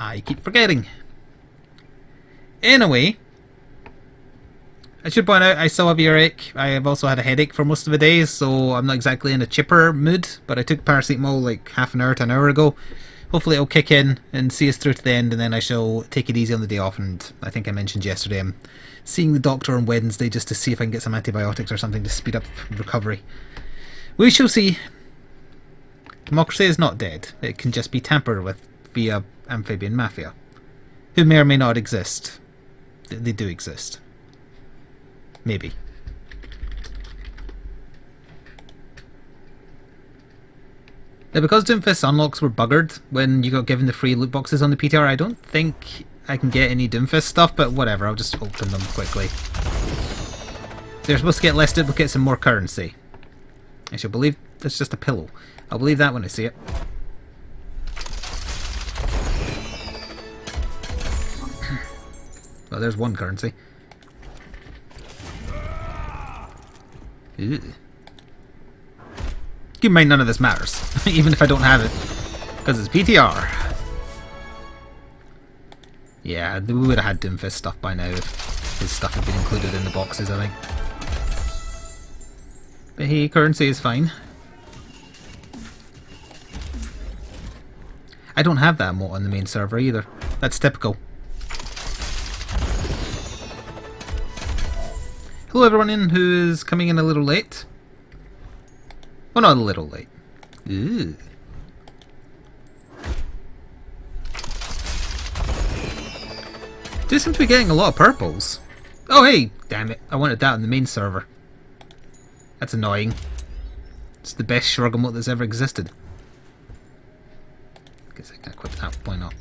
I keep forgetting. Anyway, I should point out I still have earache. I have also had a headache for most of the day, so I'm not exactly in a chipper mood, but I took paracetamol like half an hour to an hour ago. Hopefully it'll kick in and see us through to the end, and then I shall take it easy on the day off. And I think I mentioned yesterday I'm seeing the doctor on Wednesday just to see if I can get some antibiotics or something to speed up recovery. We shall see. Democracy is not dead. It can just be tampered with via amphibian mafia, who may or may not exist. They do exist. Maybe. Now, because Doomfist unlocks were buggered when you got given the free loot boxes on the PTR, I don't think I can get any Doomfist stuff, but whatever, I'll just open them quickly. So you're supposed to get less duplicates and more currency. I shall believe that's just a pillow. I'll believe that when I see it. Well, there's one currency. Ew. Keep in mind none of this matters, even if I don't have it, because it's PTR. Yeah, we would have had Doomfist stuff by now if his stuff had been included in the boxes, I think. But hey, currency is fine. I don't have that emote on the main server either. That's typical. Hello everyone who is coming in a little late. Well, not a little late. Ooh. Do seem to be getting a lot of purples. Oh hey, damn it, I wanted that on the main server. That's annoying. It's the best shrug emote that's ever existed. Guess I can equip that, why not?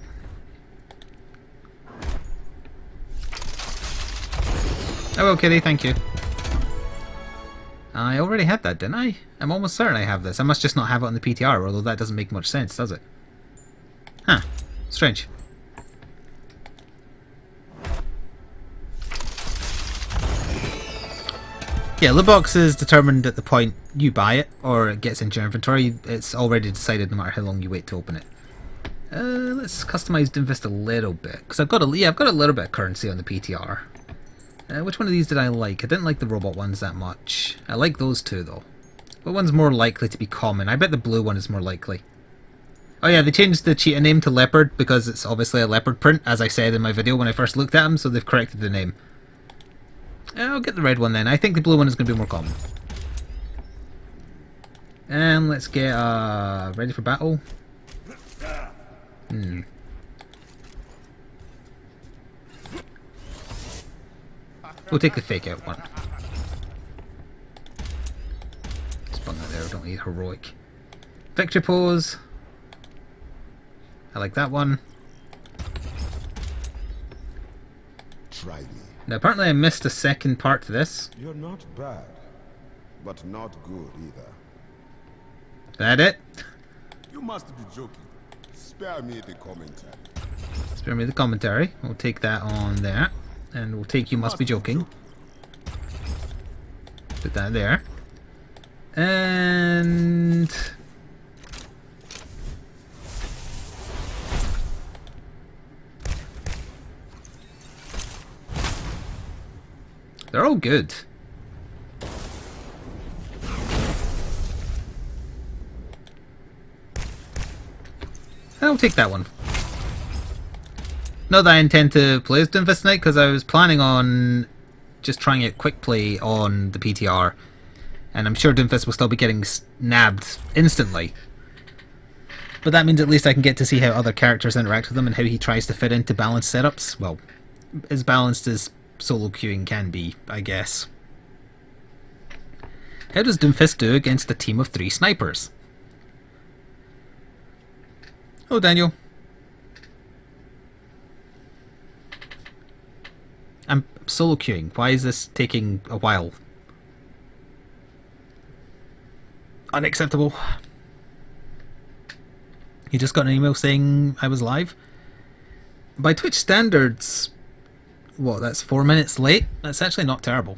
Oh well, Kitty, thank you. I already had that, didn't I? I'm almost certain I have this. I must just not have it on the PTR, although that doesn't make much sense, does it? Huh. Strange. Yeah, loot box is determined at the point you buy it, or it gets into your inventory. It's already decided no matter how long you wait to open it. Let's customize Doomfist a little bit, because I've got a little bit of currency on the PTR. Which one of these did I like? I didn't like the robot ones that much. I like those two though. What one's more likely to be common? I bet the blue one is more likely. Oh yeah, they changed the cheetah name to leopard because it's obviously a leopard print, as I said in my video when I first looked at them, so they've corrected the name. I'll get the red one then. I think the blue one is going to be more common. And let's get ready for battle. We'll take the fake out one. Spawn that there, don't need heroic. Victory pose. I like that one. Try me. Now apparently I missed a second part to this. You're not bad, but not good either. Is that it? You must be joking. Spare me the commentary. Spare me the commentary. We'll take that on there. And we'll take you must be joking. Put that there. And they're all good. I'll take that one. Not that I intend to play as Doomfist tonight, because I was planning on just trying it quick play on the PTR, and I'm sure Doomfist will still be getting nabbed instantly. But that means at least I can get to see how other characters interact with him and how he tries to fit into balanced setups. Well, as balanced as solo queuing can be, I guess. How does Doomfist do against a team of 3 snipers? Oh, Daniel. I'm solo queuing. Why is this taking a while? Unacceptable. You just got an email saying I was live? By Twitch standards, what, that's 4 minutes late? That's actually not terrible.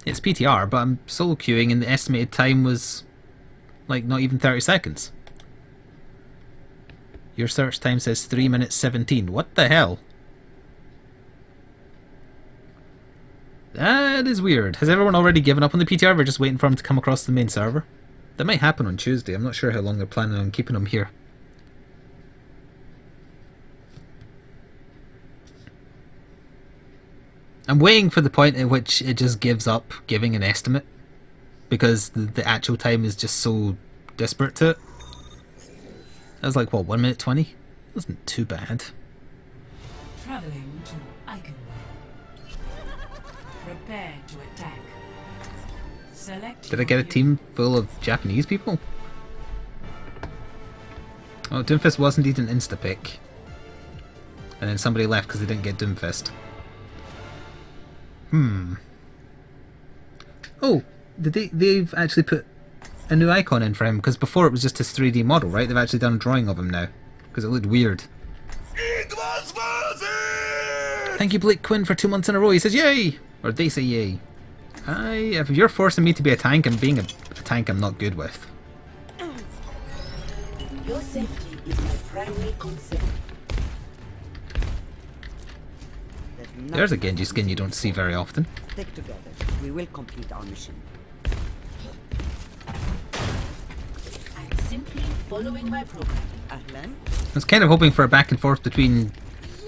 It's PTR, but I'm solo queuing and the estimated time was like not even 30 seconds. Your search time says 3 minutes 17. What the hell? That is weird. Has everyone already given up on the PTR? We're just waiting for him to come across the main server. That might happen on Tuesday. I'm not sure how long they're planning on keeping him here. I'm waiting for the point at which it just gives up giving an estimate, because the actual time is just so disparate to it. That was like, what, 1 minute 20? Wasn't too bad. Traveling to Icon. Prepare to attack. Select. Did I get a team full of Japanese people? Oh, Doomfist was indeed an insta-pick. And then somebody left because they didn't get Doomfist. Oh, they've actually put a new icon in for him, because before it was just his 3D model, right? They've actually done a drawing of him now, because it looked weird. It was worth it! Thank you, Blake Quinn, for 2 months in a row. He says yay! Or they say yay. If you're forcing me to be a tank, and being a tank I'm not good with. Your safety is my primary concern. There's a Genji skin you don't see very often. Stick together. We will complete our mission. I'm simply following my program. Ahlan? I was kind of hoping for a back and forth between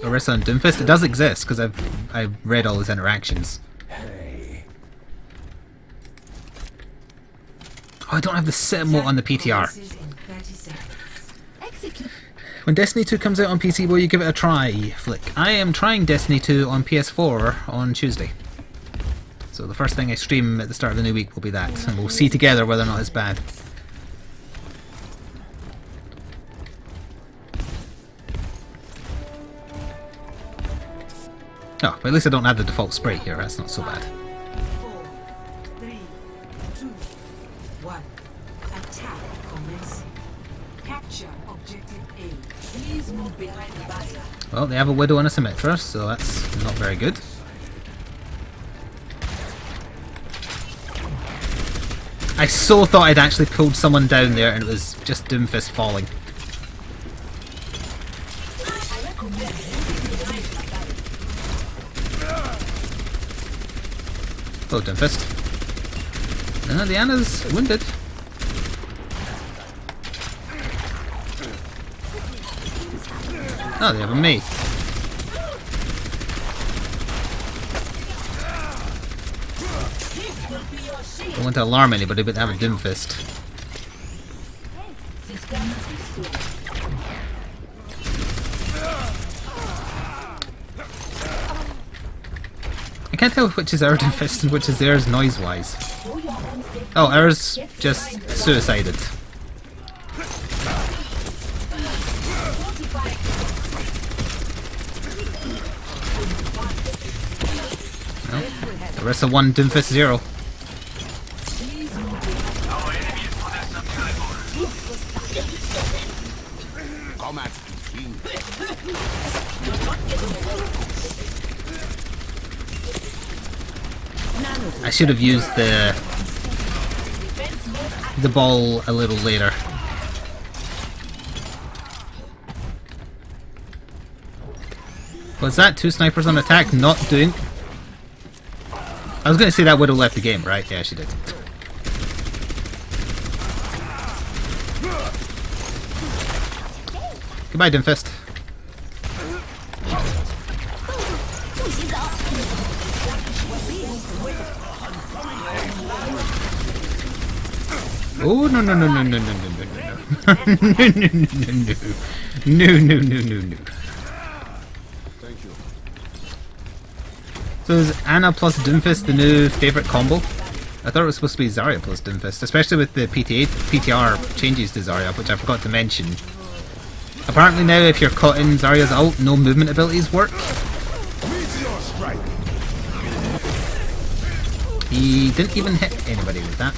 Orisa and Doomfist. It does exist, because I've read all his interactions. Oh, I don't have the sit emote on the PTR. When Destiny 2 comes out on PC, will you give it a try, Flik? I am trying Destiny 2 on PS4 on Tuesday. So the first thing I stream at the start of the new week will be that, and we'll see together whether or not it's bad. Oh, but at least I don't have the default spray here, that's not so bad. 4, 3, 2, 1. Attack commencing. Capture objective A. Please move behind the barrier. Well, they have a Widow and a Symmetra, so that's not very good. I so thought I'd actually pulled someone down there and it was just Doomfist falling. Oh, Doomfist. The Anna's wounded. Oh, they have a me. Don't want to alarm anybody, but they have a Doomfist. I can't tell which is our Doomfist and which is theirs noise-wise. Oh, ours just suicided. The rest of 1, Doomfist 0. I should have used the ball a little later. Was that 2 snipers on attack not doing? I was going to say that Widow left the game, right? Yeah, she did. Goodbye, Doomfist. Oh, no, no, no, no, no, no, no, no, no, no, no, no, no, no, no, no, no. Thank you. So is Anna plus Doomfist the new favourite combo? I thought it was supposed to be Zarya plus Doomfist, especially with the PTR changes to Zarya, which I forgot to mention. Apparently now if you're caught in Zarya's ult, no movement abilities work. He didn't even hit anybody with that.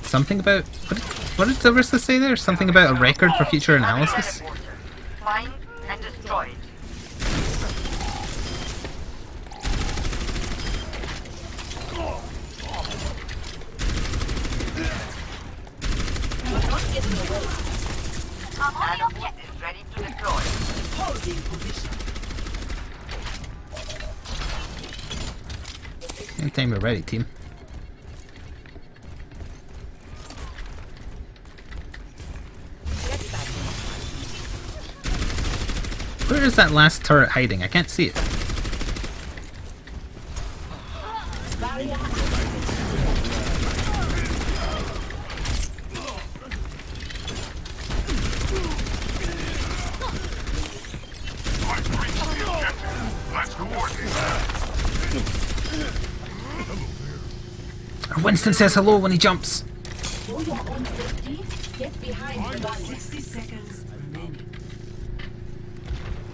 Something about what did Arista say there? Something about a record for future analysis? Find and destroy it. An objective ready to deploy. Holding position. Anytime you're ready, team. Where is that last turret hiding? I can't see it. Winston says hello when he jumps. For your own safety, get behind the barrier. 60 seconds remaining.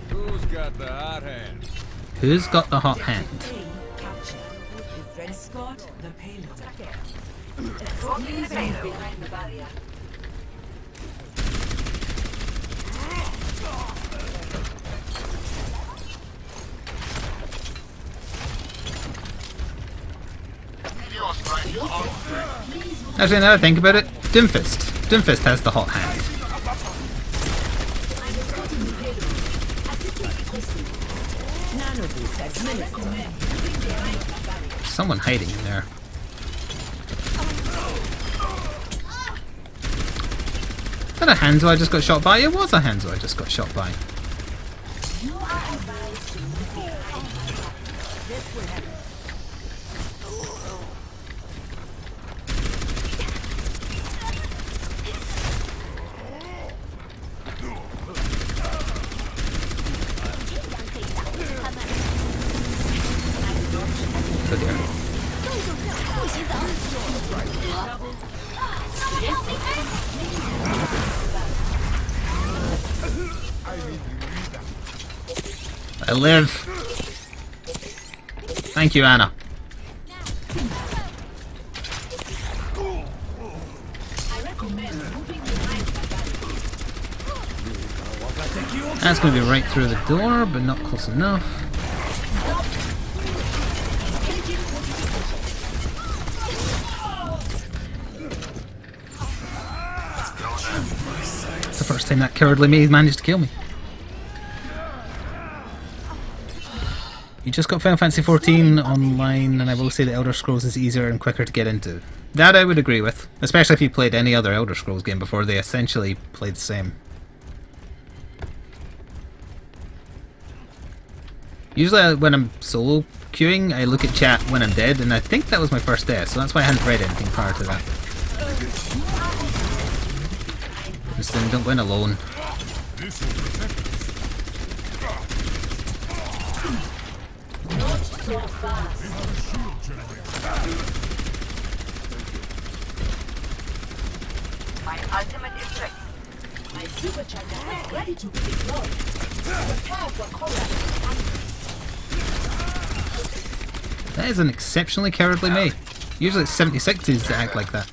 Who's got the hot hand? Who's got the hot hand? A captured. Escort the payload. Escorting the Please move payload. behind the barrier. Actually, now that I think about it, Doomfist. Doomfist has the hot hand. Someone hiding in there. Is that a Hanzo I just got shot by? It was a Hanzo I just got shot by. Oh dear. I live. Thank you, Anna. That's going to be right through the door, but not close enough. It's the first time that cowardly maid managed to kill me. You just got Final Fantasy XIV online, and I will say the Elder Scrolls is easier and quicker to get into. That I would agree with, especially if you played any other Elder Scrolls game before. They essentially played the same. Usually when I'm solo queuing, I look at chat when I'm dead, and I think that was my first death, so that's why I hadn't read anything prior to that. Winston, don't win alone. Not so fast. My ultimate is ready. My supercharger is ready to be deployed. Prepare for combat. That is an exceptionally cowardly May. Usually it's 76s that act like that.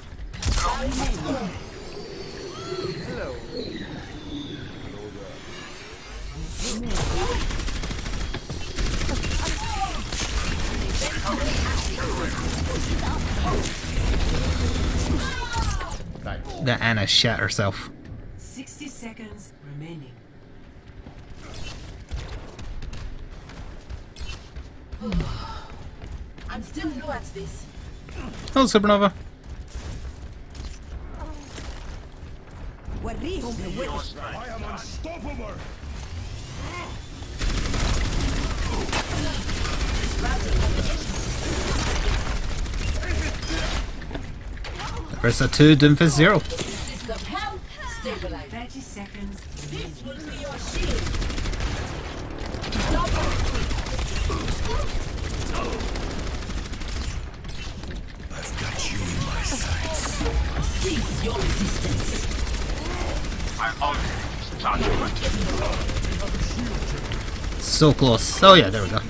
That Anna shat herself. 60 seconds remaining. I'm still new at this. Oh, Supernova. I am unstoppable! Versa 2, Doomfist 0. System help. Stabilize. 30 seconds. This will be your shield. Stop. I've got you in my sights. Cease your resistance. So close. Oh yeah, there we go.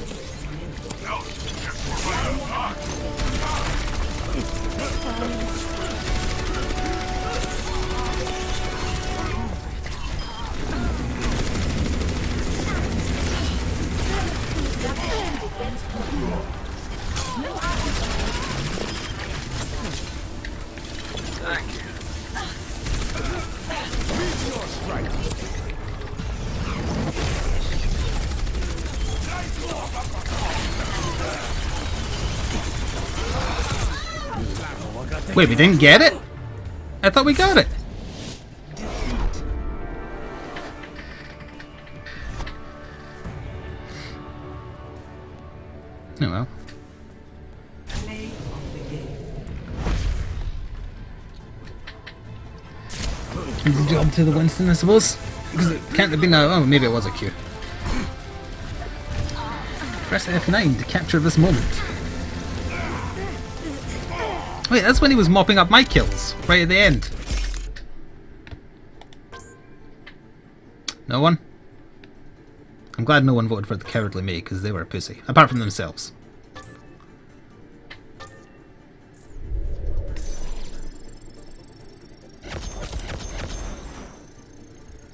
Wait, we didn't get it? I thought we got it. Oh well. Play of the game. Good job to the Winston, I suppose. Because it can't have been a... Oh, maybe it was a Q. Press F9 to capture this moment. Wait, that's when he was mopping up my kills, right at the end. No one? I'm glad no one voted for the cowardly me, because they were a pussy. Apart from themselves.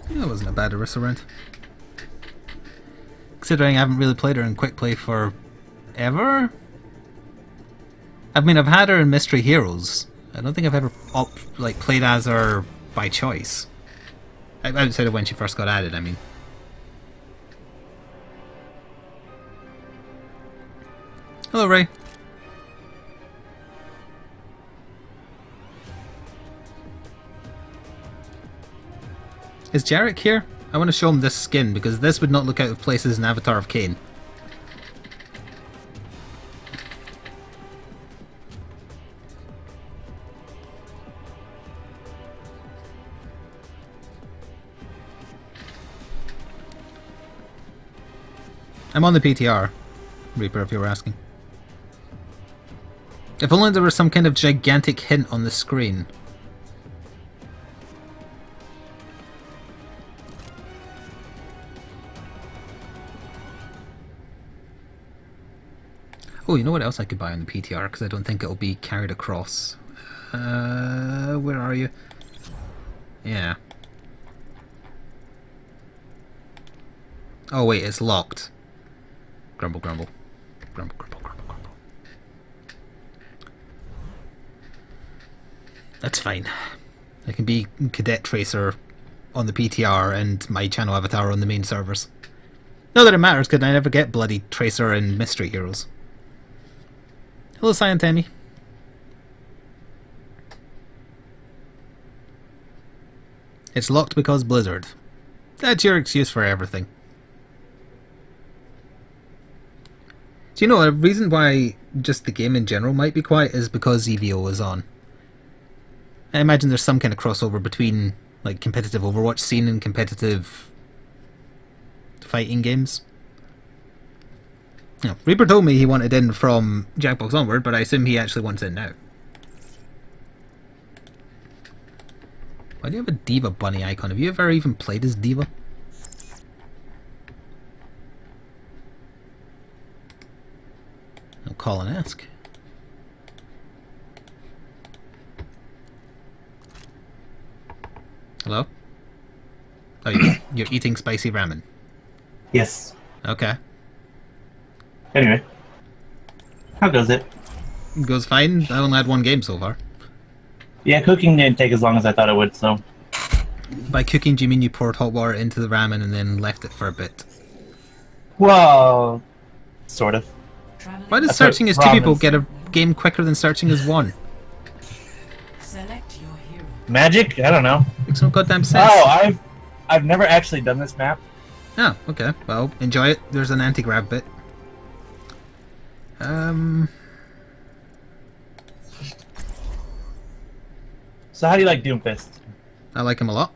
That wasn't a bad Orisa round. Considering I haven't really played her in quick play for ever. I mean, I've had her in Mystery Heroes. I don't think I've ever played as her by choice. Outside of when she first got added, I mean. Hello, Ray. Is Jarek here? I want to show him this skin, because this would not look out of place as an avatar of Kayn. I'm on the PTR, Reaper, if you were asking. If only there was some kind of gigantic hint on the screen. Oh, you know what else I could buy on the PTR? Because I don't think it'll be carried across. Where are you? Yeah. Oh wait, it's locked. Grumble, grumble. Grumble, grumble, grumble, grumble. That's fine. I can be Cadet Tracer on the PTR and my channel avatar on the main servers. Not that it matters, because I never get bloody Tracer and Mystery Heroes. Hello, Silent Emmy. It's locked because Blizzard. That's your excuse for everything. Do you know, a reason why just the game in general might be quiet is because EVO is on. I imagine there's some kind of crossover between like competitive Overwatch scene and competitive fighting games. Yeah, Reaper told me he wanted in from Jackbox onward, but I assume he actually wants in now. Why do you have a Diva bunny icon? Have you ever even played as Diva? I'll call and ask. Hello? Oh, you're eating spicy ramen. Yes. Okay. Anyway. How goes it? Goes fine. I only had one game so far. Yeah, cooking didn't take as long as I thought it would, so... By cooking, do you mean you poured hot water into the ramen and then left it for a bit? Well... sort of. Why does That's searching what as two people ramen- get a game quicker than searching as one? Select your hero. Magic? I don't know. Makes no goddamn sense. Oh, I've never actually done this map. Oh, okay. Well, enjoy it. There's an anti-grab bit. So how do you like Doomfist? I like him a lot.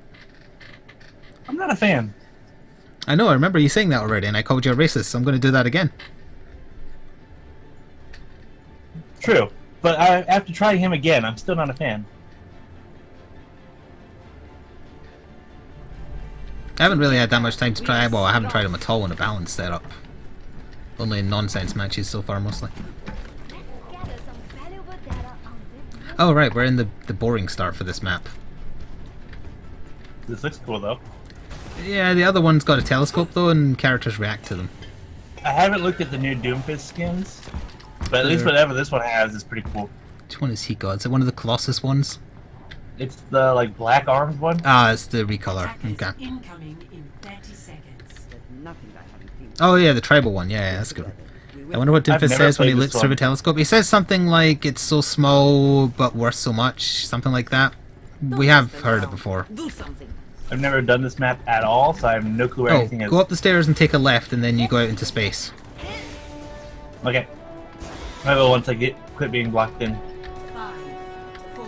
I'm not a fan. I know, I remember you saying that already, and I called you a racist, so I'm going to do that again. True. But after trying him again, I'm still not a fan. I haven't really had that much time to try. Well, I haven't tried him at all in a balanced setup. Only in nonsense matches so far, mostly. Oh right, we're in the boring start for this map. This looks cool though. Yeah, the other one's got a telescope though, and characters react to them. I haven't looked at the new Doomfist skins, but at least whatever this one has is pretty cool. Which one is he got? Is it one of the Colossus ones? It's the like black arms one. Ah, it's the recolor. Attackers Okay. incoming in 30 seconds. Oh yeah, the tribal one. Yeah, that's good. I wonder what I've Doomfist never says when he played this looks through one. a telescope. He says something like, it's so small but worth so much, something like that. We have heard it before. I've never done this map at all, so I have no clue where Oh, anything is. go up the stairs and take a left and then you go out into space. Okay. I will once I quit being blocked in 5, 4,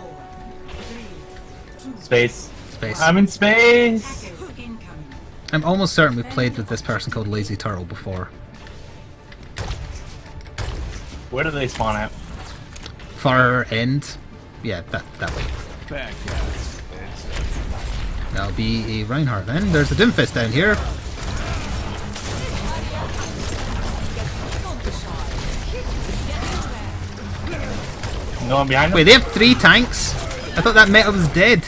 3, 2. space. Space. I'm in space. Attackers incoming. I'm almost certain we've played with this person called Lazy Turtle before. Where do they spawn at? Far end. Yeah, that way. Bad guys. That'll be a Reinhardt then. There's a Doomfist down here. No one behind them? Wait, they have 3 tanks? I thought that meta was dead.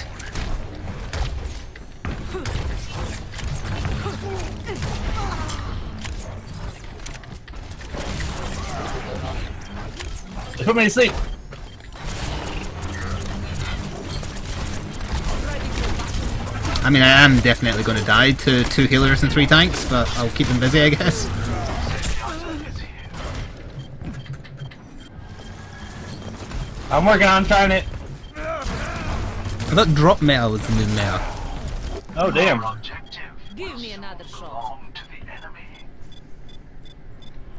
They put me to sleep. I mean, I am definitely going to die to 2 healers and 3 tanks, but I'll keep them busy, I guess. I'm working on trying it. I thought drop meta was the new meta. Oh damn. Give me another shot.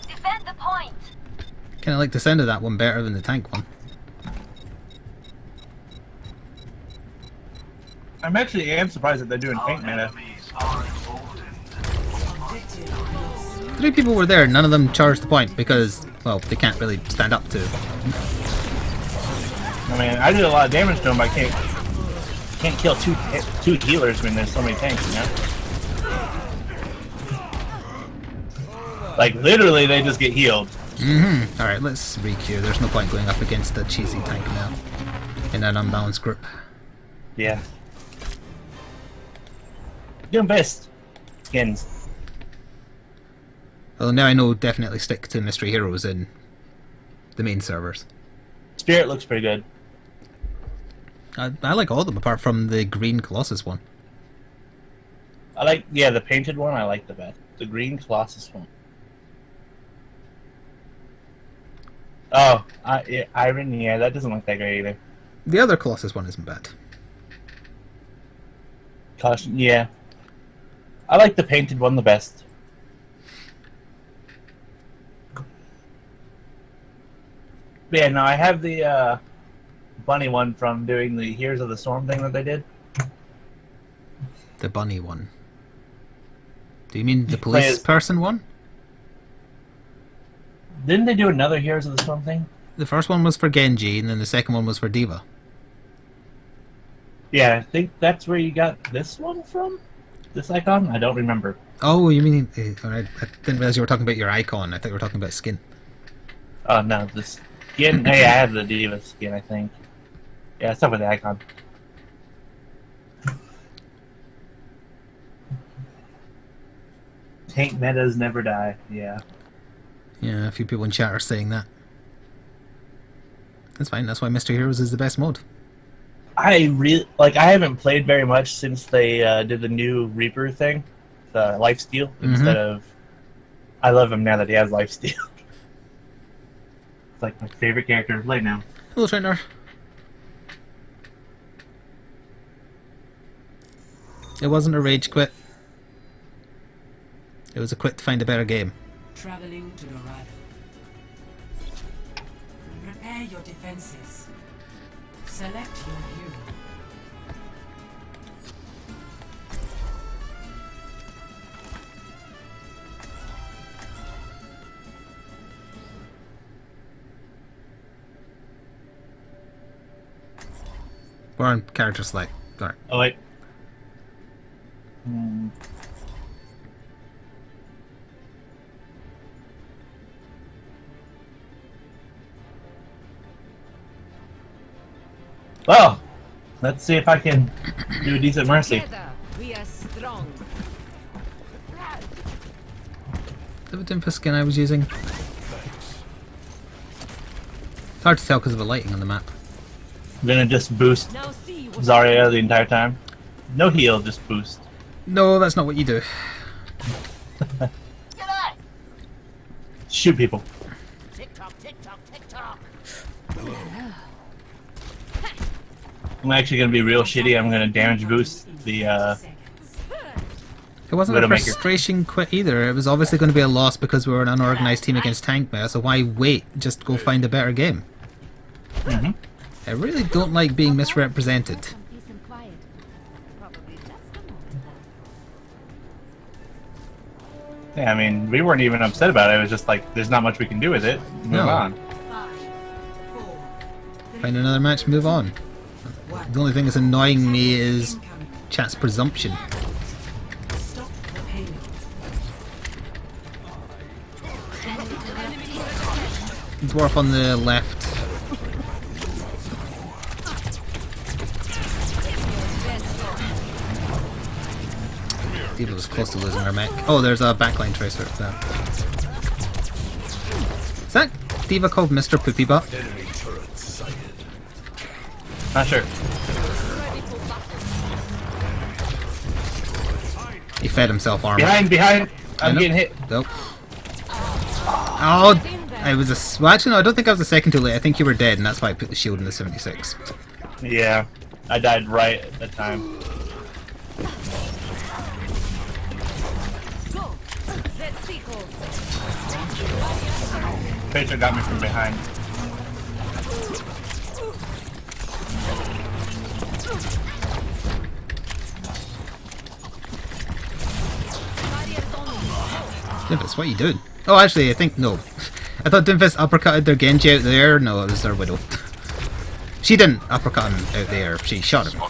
Defend the point. Kind of like the sound of that one better than the tank one. I'm actually surprised that they're doing paint meta. Objective lost. 3 people were there, none of them charged the point because, well, they can't really stand up to it. I mean, I did a lot of damage to them, but I can't kill two healers when there's so many tanks, you know? Like, literally, they just get healed. Alright, let's re-queue. There's no point going up against a cheesy tank now in an unbalanced group. Yeah. Doing best. Skins. Well, now I know definitely stick to mystery heroes in the main servers. Spirit looks pretty good. I like all of them apart from the green Colossus one. I like, yeah, the painted one I like the best. The green Colossus one. Oh, yeah, Iron, yeah, that doesn't look that great either. The other Colossus one isn't bad. Caution, yeah. I like the painted one the best. But yeah, no, I have the bunny one from doing the Heroes of the Storm thing that they did. The bunny one. Do you mean the play police as- person one? Didn't they do another Heroes of the Storm thing? The first one was for Genji, and then the second one was for Diva. Yeah, I think that's where you got this one from? This icon? I don't remember. Oh, you mean... alright, I didn't realize you were talking about your icon. I thought you were talking about skin. Oh, no, the skin. Hey, I have the Diva skin, I think. Yeah, it's up with the icon. Tank metas never die, yeah. Yeah, a few people in chat are saying that. That's fine, that's why Mr. Heroes is the best mode. I haven't played very much since they did the new Reaper thing, the lifesteal, instead of... I love him now that he has lifesteal. It's like my favorite character to play now. Hello, trainer. It wasn't a rage quit. It was a quit to find a better game. Traveling to Dorado. Prepare your defenses. Select your hero. We're on character select. Alright. Oh, wait. Well, let's see if I can do a decent mercy. Together, we are strong. The Doomfist skin I was using. It's hard to tell because of the lighting on the map. I'm gonna just boost Now see what Zarya the entire time. No heal, just boost. No, that's not what you do. Shoot people. I'm actually gonna be real shitty. I'm gonna damage boost the It wasn't a Widowmaker. frustration quit either. It was obviously going to be a loss because we were an unorganized team against tank meta, so why wait? Just go find a better game. Mhm. I really don't like being misrepresented. some peace and quiet. Probably just a moment. Yeah, I mean, we weren't even upset about it. It was just like, there's not much we can do with it. Move No. on. 5, 4, Find another match, move on. The only thing that's annoying me is incoming. chat's presumption. Stop the payload. Dwarf on the left. Diva was close to losing her mech. Oh, there's a backline tracer up there. Is that Diva called Mr. Poopy Butt? Not sure. He fed himself armor. Behind! I I'm know. getting hit. Nope. Oh, I was a... Well, actually, no, I don't think I was a second too late. I think you were dead, and that's why I put the shield in the 76. Yeah, I died right at that time. Go! Let's see goals. Tracer got me from behind. Doomfist, what are you doing? Oh, actually, I think... No. I thought Doomfist uppercutted their Genji out there. No, it was their Widow. She didn't uppercut him out there. She shot him.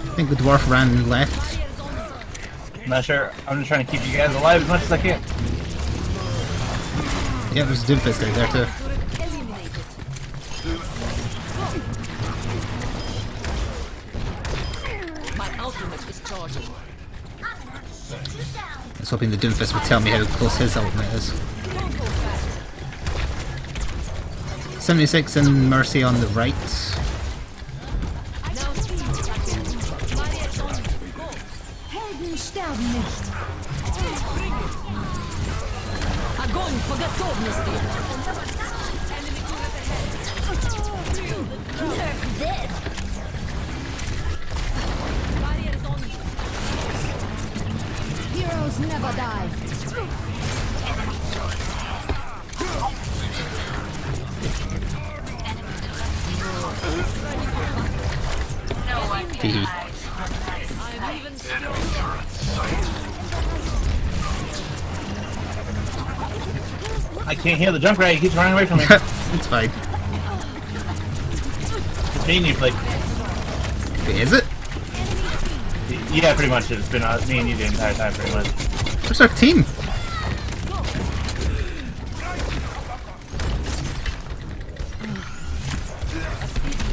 I think the dwarf ran left. I'm not sure. I'm just trying to keep you guys alive as much as I can. Yeah, there's Doomfist out there too. Eliminated. My ultimate is charging. I was hoping the Doomfist would tell me how close his ultimate is. 76 and Mercy on the right. Now see what I can do. Maria is on you. Go! Helden sterben nicht. Огонь по готовности. Nerf this. Maria is on you. Heroes never die. Hee. I'm even I can't heal the jump rat. He keeps running away from me. It's fine. It's me and you, Flik. Wait, is it? Yeah, pretty much. It's been me and you the entire time, pretty much. Where's our team?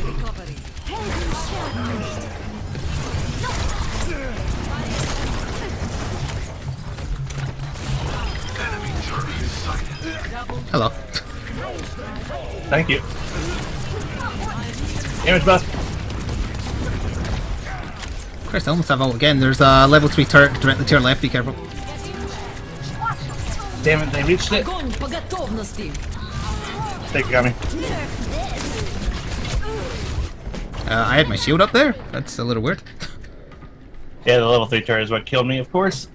recovery. Helden sterben nicht. Hello. Thank you. Damage buff. Christ, I almost have ult again. There's a level 3 turret directly to your left, be careful. Damn it, they reached it. Огонь по готовности. Take it, got me. I had my shield up there? That's a little weird. Yeah, the level 3 turret is what killed me, of course.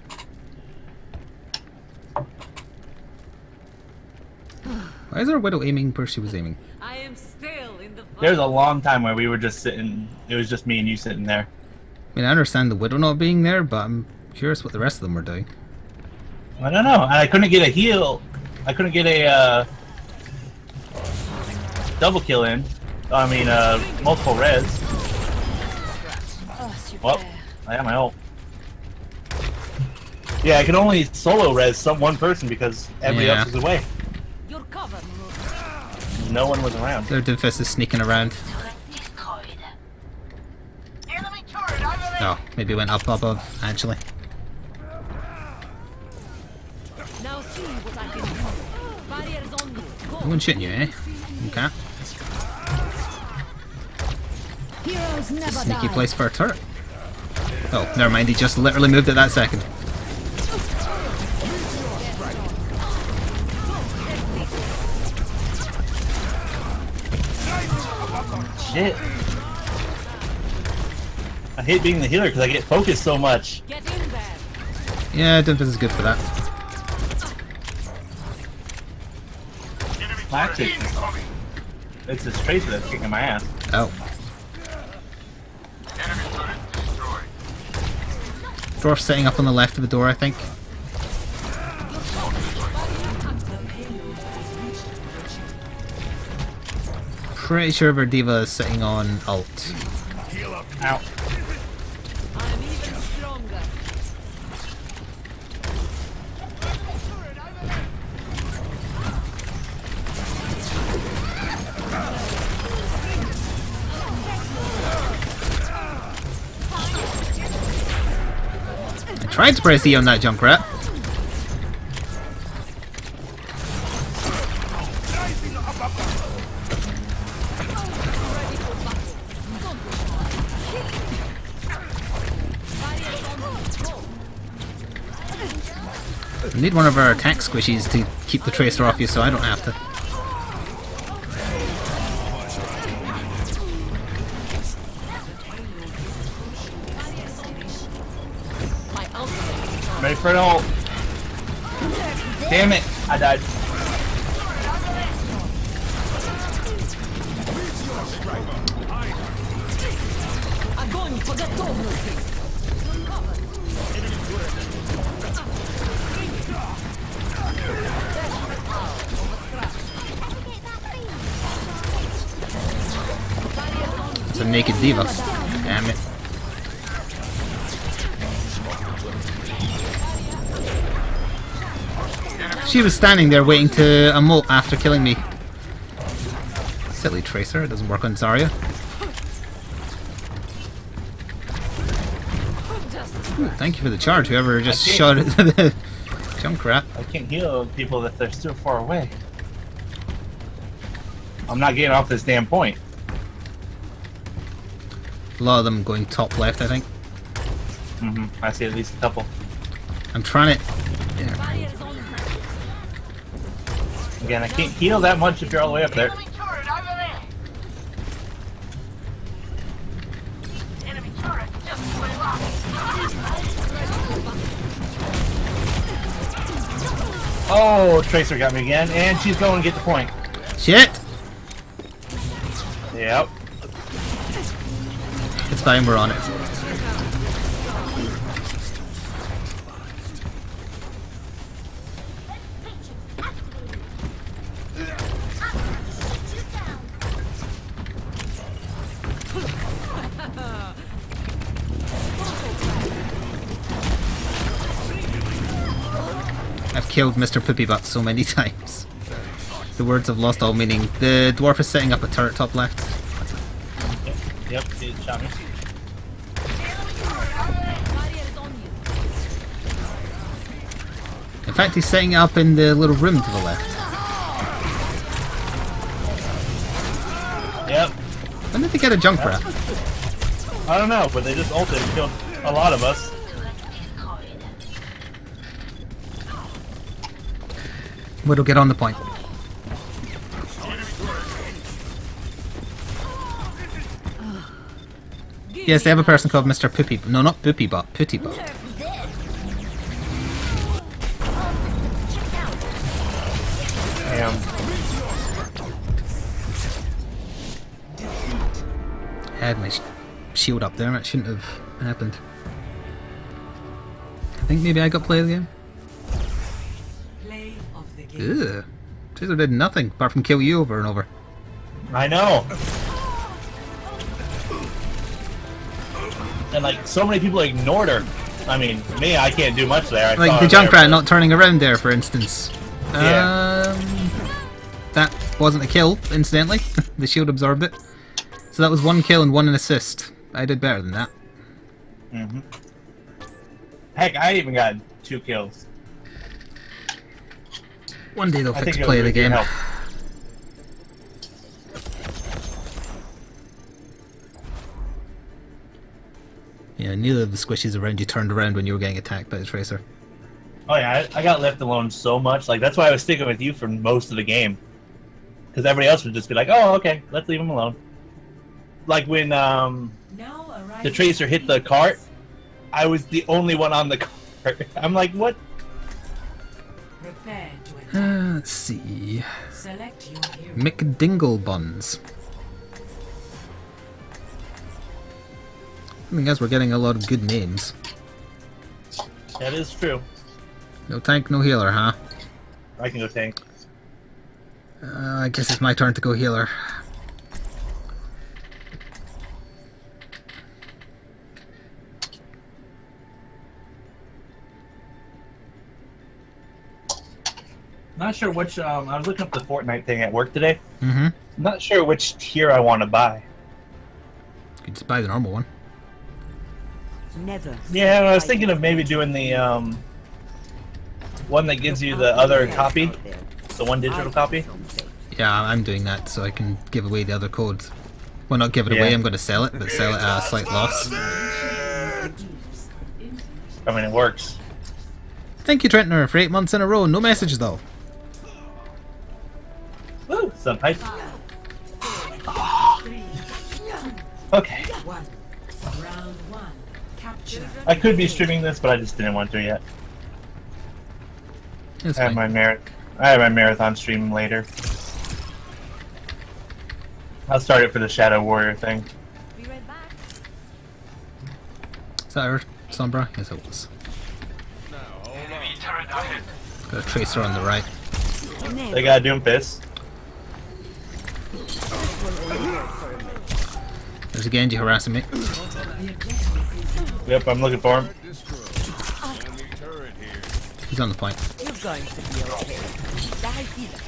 Why is our Widow aiming where she was aiming? I am still in the There was a long time where we were just sitting. It was just me and you sitting there. I mean, I understand the Widow not being there, but I'm curious what the rest of them were doing. I don't know. I couldn't get a heal. I couldn't get a double kill in. I mean, multiple res. Oh, super. Well, I got my ult. Yeah, I could only solo res one person because everybody Yeah. else was away. You're covered. No one was around. Their Doomfist is sneaking around. Enemy turret over there. Oh, maybe went up above, actually. Now see what I can do. Barriers on you. No Go. one shooting you, eh? Okay. Heroes never Sneaky die. place for a turret. Oh, never mind, he just literally moved at that second. Shit. I hate being the healer because I get focused so much. Get in there. Yeah, Doomfist is good for that. Actually, it's this Tracer that's kicking my ass. Oh. Dwarf setting up on the left of the door, I think. Pretty sure Verdiva is sitting on ult. Ow. I'm even stronger. I tried to press E on that Junkrat. I need one of our attack squishies to keep the Tracer off you so I don't have to. My ultimate. Ready for an ult. Damn it. I died. Огонь по готовности. It's a naked diva. Damn it. She was standing there waiting to emote after killing me. Silly Tracer, it doesn't work on Zarya. Ooh, thank you for the charge, whoever just shot at the Junkrat. I can't heal people if they're still far away. I'm not getting off this damn point. A lot of them going top left, I think. I see at least a couple. I'm trying to... Yeah. Barriers on you. Again, I can't heal that much if you're all the way up there. Enemy turret over there. Enemy turret just went off. Oh, Tracer got me again, and she's going to get the point. Shit! Yep. It's fine, we're on it. I've killed Mr. Poopy Butt so many times. The words have lost all meaning. The dwarf is setting up a turret top left. Yep, he shot me. Barriers on you. In fact, he's setting it up in the little room to the left. Yep. When did they get a Junkrat? I don't know, but they just ulted and killed a lot of us. Widow, get on the point. Yes, they have a person called Mr. Poopy. No, not Poopy Butt. Pooty Butt. Damn. I had my shield up there and it shouldn't have happened. I think maybe I got play of the game. Play of the game. Ugh. Tracer did nothing apart from kill you over and over. I know. and like so many people ignored her. I mean, me, I can't do much there. I Like saw the her there, Junkrat but- not turning around there, for instance. Yeah. That wasn't a kill, incidentally. The shield absorbed it. So that was 1 kill and 1 assist. I did better than that. Heck, I even got 2 kills. One day they'll I fix think it play was the with your game. help. Yeah, neither of the squishies around you turned around when you were getting attacked by the Tracer. Oh yeah, I got left alone so much. Like that's why I was sticking with you for most of the game, because everybody else would just be like, "Oh, okay, let's leave him alone." Like when Now the Tracer hit the cart, I was the only one on the cart. I'm like, what? Prepare to attack. Let's see. Select your hero. McDingle Buns. I guess we're getting a lot of good names. That is true. No tank, no healer, huh? I can go tank. I guess it's my turn to go healer. Not sure which. I was looking up the Fortnite thing at work today. Mm-hmm. Not sure which tier I want to buy. You can just buy the normal one. Never. Yeah, I was thinking of maybe doing the one that gives you the other copy, the one digital copy. Yeah, I'm doing that so I can give away the other code. Well, not give it Yeah. away, I'm going to sell it, but sell it at a slight loss. I mean, it works. Thank you, Trentner, for 8 months in a row. No message, though. Woo! Sun pipe. Okay. One. Round one. Capture. I could be streaming this, but I just didn't want to yet. It's I have fine. I have my marathon stream later. I'll start it for the Shadow Warrior thing. Be right back. Is that her, Sombra? Yes, it was. Enemy turret ahead. Got a Tracer on the right. They got a Doomfist. There's a Genji harassing me. Yep, I'm looking for him. Enemy turret here. He's on the point. You're going to be okay. Die healer.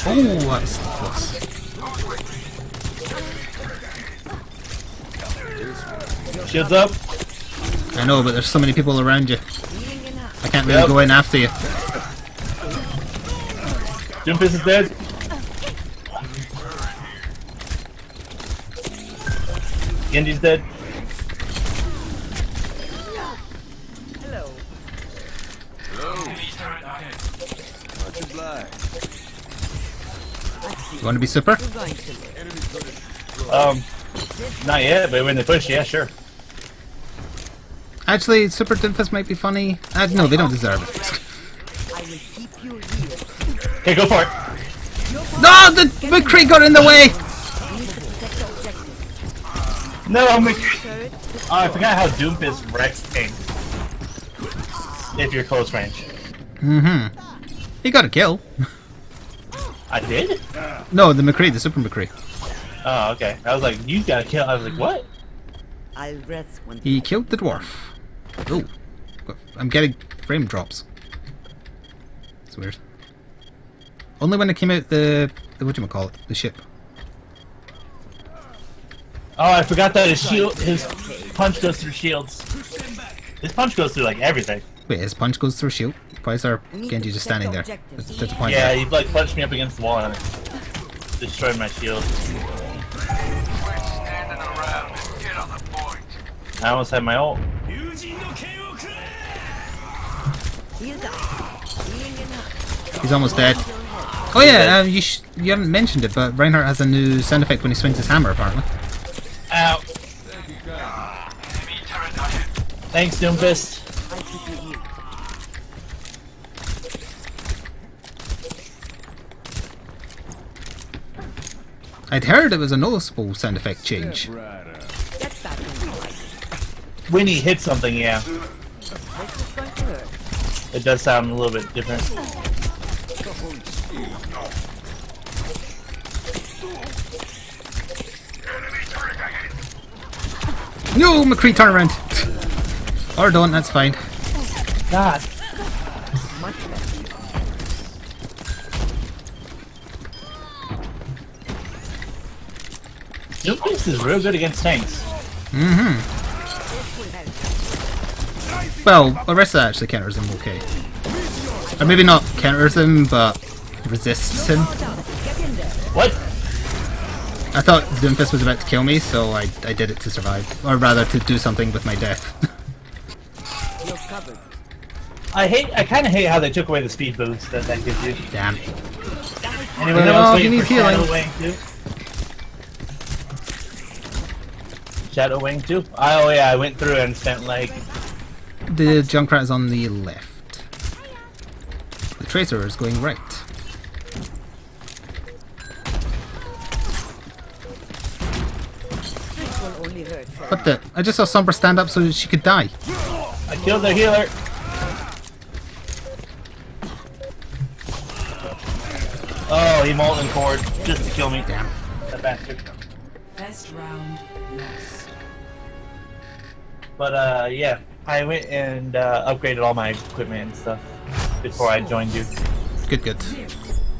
Oh, that's close. Shields up. I know, but there's so many people around you. Healing enough. I can't really Yep. go in after you. Doomfist is dead. Genji's dead. Hello. Enemy turret ahead. Much obliged. You want to be super? You're going to live. Not yet, but when they push, yeah, sure. Actually, Super Doomfist might be funny. No, they don't deserve it. I will keep you here. Okay, go for it. No, the McCree got in the way! You need to protect the objective. No, I'm Turret. Oh, I forgot how Doomfist wrecks things. If you're close range. Mm-hmm. He got a kill. I did? No, the McCree, the Super McCree. Oh, okay. I was like, you got a kill. I was like, what? I'll rest when He killed the dwarf. Oh. I'm getting frame drops. It's weird. Only when it came out the whatchamacallit, the ship. Oh, I forgot that his shield, his punch goes through shields. His punch goes through like everything. Wait, his punch goes through shield? Why is our Genji just standing there? That's the point. Yeah, there. he like punched me up against the wall and destroyed my shield. Quit standing around and get on the point. I almost had my ult. healed up. Healing enough. He's almost dead. Oh yeah, you haven't mentioned it, but Reinhardt has a new sound effect when he swings his hammer, apparently. Ow. Enemy turret ahead. Thanks, Doomfist. I'll keep you healed. I'd heard it was a noticeable sound effect change. Right up. Get back in the fight. When he hits something, yeah, This is going to hurt. it does sound a little bit different. Enemy turret ahead. No, McCree, turn around. Or don't, that's fine. God. Doomfist is real good against tanks. Well, Orisa actually counters him okay. Or maybe not counters him, but resists him. What? I thought Doomfist was about to kill me, so I did it to survive. Or rather, to do something with my death. I kind of hate how they took away the speed boost that gives you. Damn. Anyone No, else he waiting needs for healing. Shadow Wing too? Shadow Wing too? Oh yeah, I went through and spent like... The Junkrat is on the left. The Tracer is going right. What the? I just saw Sombra stand up so that she could die. I killed their healer! Oh, he molten cord just to kill me. Damn. That bastard. First round lost. But yeah, I went and upgraded all my equipment and stuff before I joined you. Good, good.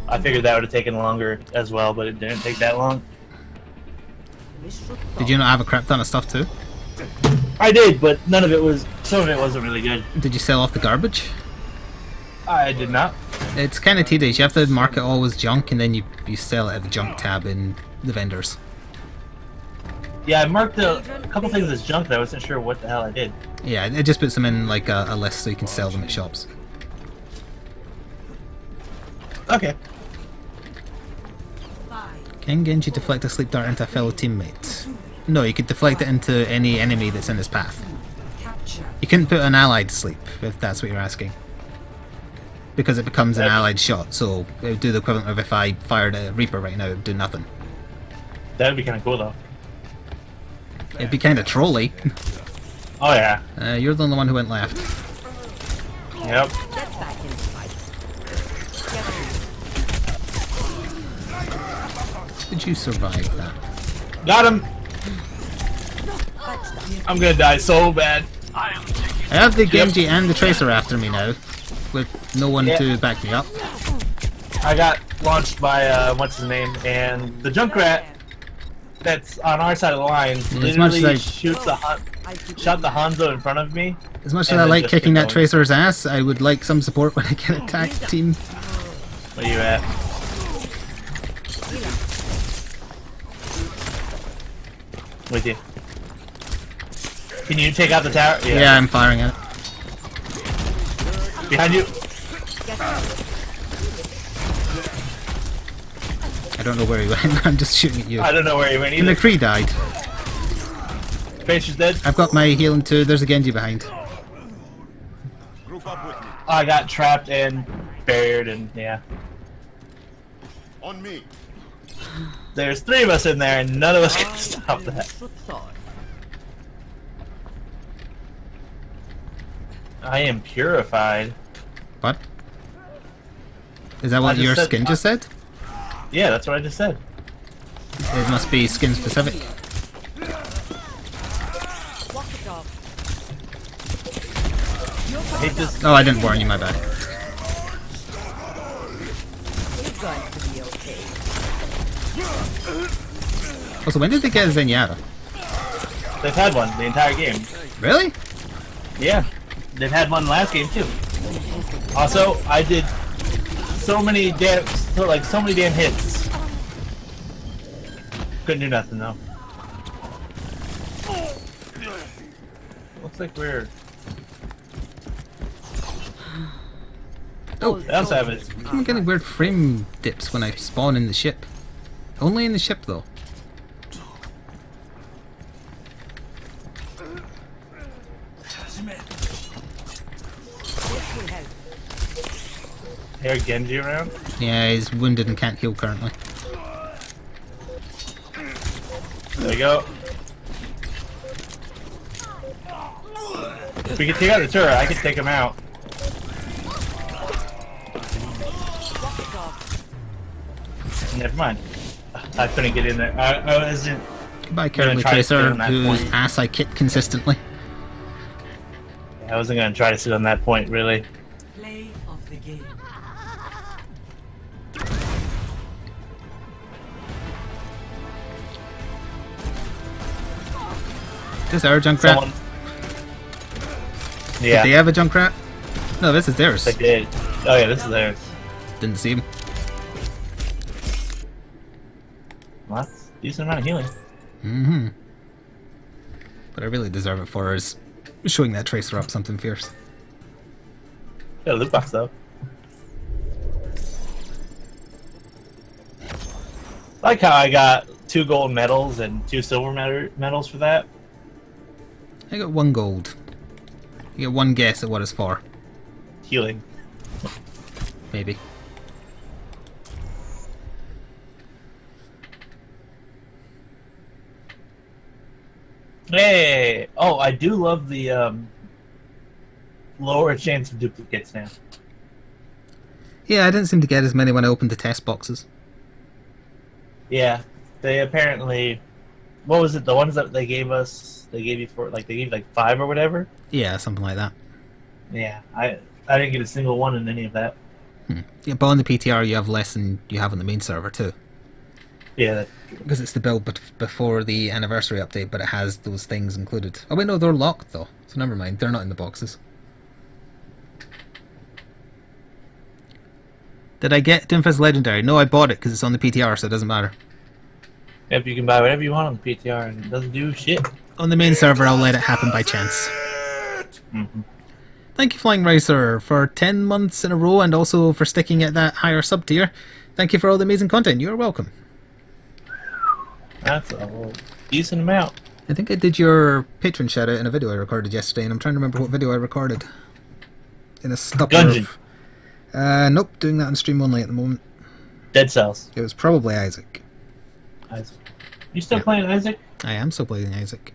I figured that would have taken longer as well, but it didn't take that long. Did you not have a crap ton of stuff too? I did, but none of it was. Some of it wasn't really good. Did you sell off the garbage? I did not. It's kind of tedious. You have to mark it all as junk, and then you sell it at the junk tab in the vendors. Yeah, I marked a couple things as junk, but I wasn't sure what the hell I did. Yeah, it just puts them in like a list so you can sell them at shops. Okay. Can Genji deflect a sleep dart into a fellow teammate? No, you could deflect it into any enemy that's in his path. Capture. You couldn't put an allied to sleep, if that's what you're asking. Because it becomes an allied shot, so it would do the equivalent of if I fired a Reaper right now, it would do nothing. That would be kind of cool, though. It'd be kind of trolly. Oh, yeah. You're the only one who went left. Yep. Did you survive that? Got him! I'm gonna die so bad. I am taking I have the Genji and the Tracer after me now, with no one Yeah. to back me up. I got launched by, what's his name, and the Junkrat that's on our side of the line as much as literally I- shot the Hanzo in front of me. As much as And I then like just kicking keep that going. Tracer's ass, I would like some support when I get a tag team. Where you at? With you. Can you take out the tower? Yeah, I'm firing at it. Behind you. I don't know where he went, I'm just shooting at you. I don't know where you went And either. McCree died. Spacer's dead. I've got my healing too, there's a Genji behind. Group up with me. I got trapped and buried, and yeah. On me. There's 3 of us in there, and none of us can stop that. I am purified. What? Is that what I just your said- skin just said? Yeah, that's what I just said. It must be skin specific. I hate this. Oh, I didn't warn you, my bad. Also, when did they get a Zenyatta? They've had one the entire game. Really? Yeah, they've had one last game too. Also, I did so many damn hits. Couldn't do nothing though. Looks like we're. Oh, I also have it. I'm getting weird frame dips when I spawn in the ship. Only in the ship, though. Here, Genji around. Yeah, he's wounded and can't heal currently. There we go. If we can take out the turret, I can take him out. Never mind. I couldn't get in there. I wasn't. Goodbye, gonna Curly try to stay Tracer, on that whose point. ass I kick consistently. I wasn't gonna try to sit on that point, really. Play of the game. Is this our Junkrat? Someone... Did Yeah, they have a Junkrat? No, this is theirs. they did. Oh yeah, this is theirs. Didn't see him. Well, that's a decent amount of healing. Mm-hmm. But I really deserve it for is showing that Tracer up something fierce. Got a loot box though. I like how I got 2 gold medals and 2 silver medals for that. I got 1 gold. You get 1 guess at what it's for. Healing. Maybe. Hey! Oh, I do love the lower chance of duplicates now. Yeah, I didn't seem to get as many when I opened the test boxes. Yeah, they apparently. What was it? The ones that they gave us? They gave you for like they gave you like 5 or whatever. Yeah, something like that. Yeah, I didn't get a single one in any of that. Yeah, but on the PTR you have less than you have on the main server too. Yeah, that, Because it's the build before the anniversary update, but it has those things included. Oh wait, no, they're locked though, so never mind. They're not in the boxes. Did I get Doomfist Legendary? No, I bought it because it's on the PTR, so it doesn't matter. if you can buy whatever you want on the PTR and it doesn't do shit. On the main server, I'll let it happen by chance. Mm-hmm. Thank you, Flying Racer, for 10 months in a row and also for sticking at that higher sub tier. Thank you for all the amazing content. You're welcome. That's a decent amount. I think I did your patron shout out in a video I recorded yesterday, and I'm trying to remember what video I recorded. In a stopper. Gungeon. Nope, doing that on stream only at the moment. Dead Cells. It was probably Isaac. Isaac. You still Yeah. playing Isaac? I am still playing Isaac.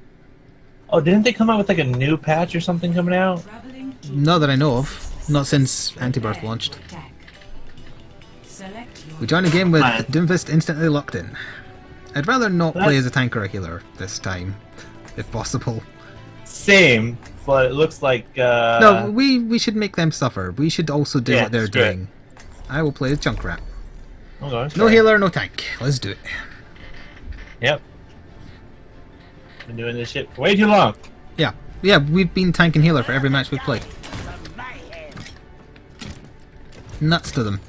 Oh, didn't they come out with like a new patch or something coming out? Traveling to Not that I know of. Not since Antibirth launched. attack. Select your We join a game with Fine. Doomfist instantly locked in. I'd rather not Well, play as a tank or a healer this time, if possible. Same, but it looks like No, we should make them suffer. We should also do yeah, what they're screw it. doing. I will play as Junkrat. Okay, No sure. healer, no tank. Let's do it. Yep. Been doing this shit for way too long. Yeah, we've been tank and healer for every match we've played. Nuts to them.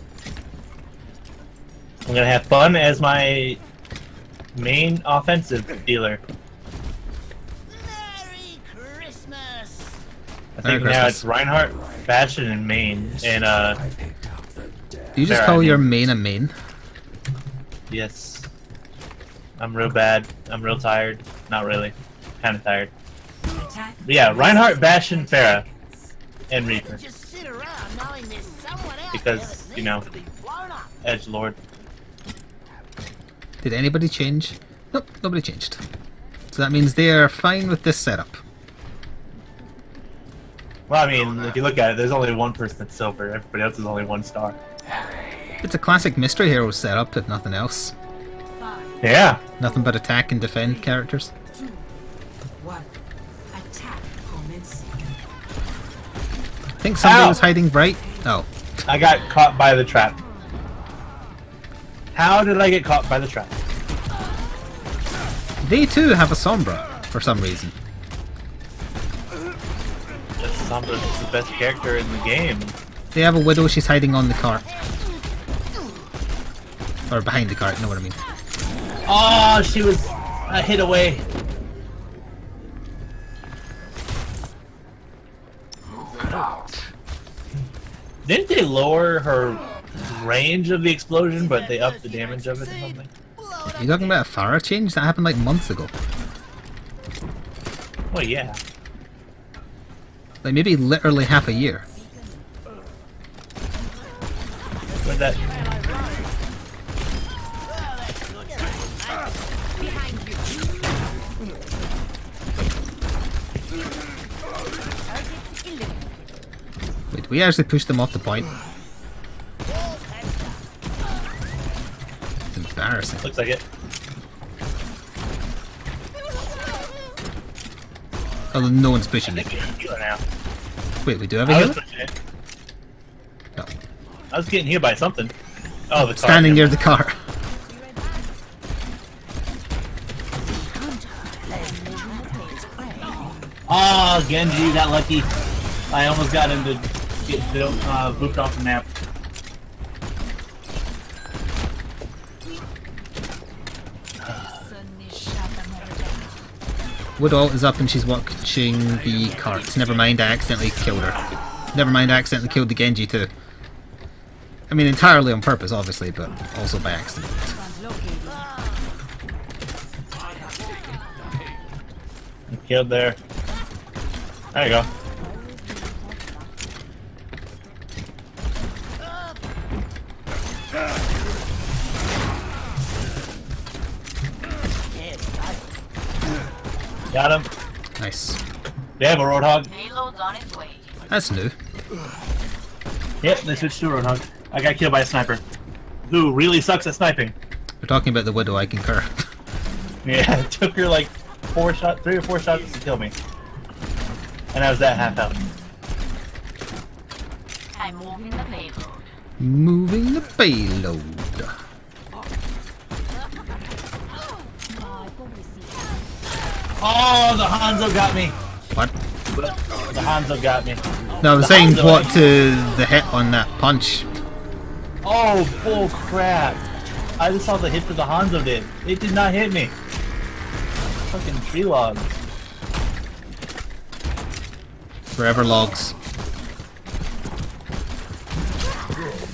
I'm gonna have fun as my main offensive dealer. Merry Christmas! I Merry think now Christmas. it's Reinhardt, Bastion, and main. And Do you just Fair, call I your mean- main a main? yes, I'm real bad. I'm real tired. Not really. Kind of tired. attack. But yeah, Reinhardt, Bastion, Pharah, and Reaper. Just sit around knowing there's someone else Because, there that you know, needs to be blown up. Edgelord. Did anybody change? Nope, nobody changed. So that means they are fine with this setup. Well, I mean, if you look at it, there's only one person that's silver. Everybody else is only 1 star. It's a classic Mystery Hero setup, if nothing else. 5, Yeah. Nothing but attack and defend characters. 2, 1. Attack commencing. I think somebody Ow! was hiding bright. Oh. I got caught by the trap. How did I get caught by the trap? They too have a Sombra, for some reason. Sombra's the best character in the game. They have a Widow, she's hiding on the cart. Or behind the cart, you know what I mean. Oh, she was a hit away. Didn't they lower her range of the explosion, but they upped the damage of it or something? Are you talking about a Farah change? That happened like months ago. Well, yeah. Like maybe literally half a year. But that Wait, we actually pushed them off the point. It's embarrassing. looks like it. Although no one's pushing it. Healer now. Wait, we do have a I healer? was pushing it. No. I was getting healed by something. Oh, the car. Standing near the car. Oh, Genji got lucky. I almost got him to get booped off the map. Widow is up and she's watching the carts. Never mind, I accidentally killed her. Never mind, I accidentally killed the Genji too. I mean, entirely on purpose, obviously, but also by accident. Killed there. There you go. Got him. Nice. They have a Roadhog. Payload's on its way. That's new. Yep, they switched to Roadhog. I got killed by a sniper. Who really sucks at sniping. We're talking about the Widow, I concur. Yeah, it took her like 3 or 4 shots to kill me. And I was at half health. I'm moving the payload. Moving the payload. Oh, the Hanzo got me. What? The Hanzo got me. No, I was The saying Hanzo, what to the hit on that punch. Oh, bull crap. I just saw the hit that the Hanzo did. It did not hit me. Fucking tree log. Forever logs.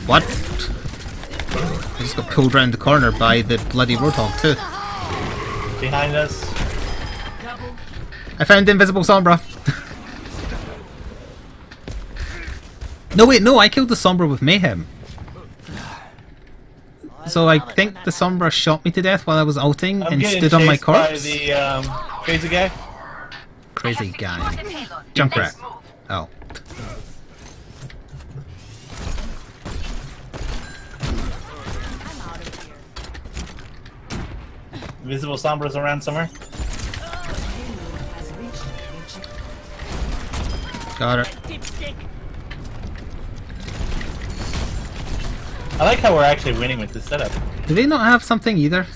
What? I just got pulled round the corner by the bloody Roadhog too. Behind us. I found the invisible Sombra. No wait, no, I killed the Sombra with Mayhem. So I think the Sombra shot me to death while I was ulting I'm and getting stood on my chased by corpse. the crazy guy. Crazy guy. Junkrat. Oh. Invisible Sombra's around somewhere. Got her. I like how we're actually winning with this setup. Do they not have something either?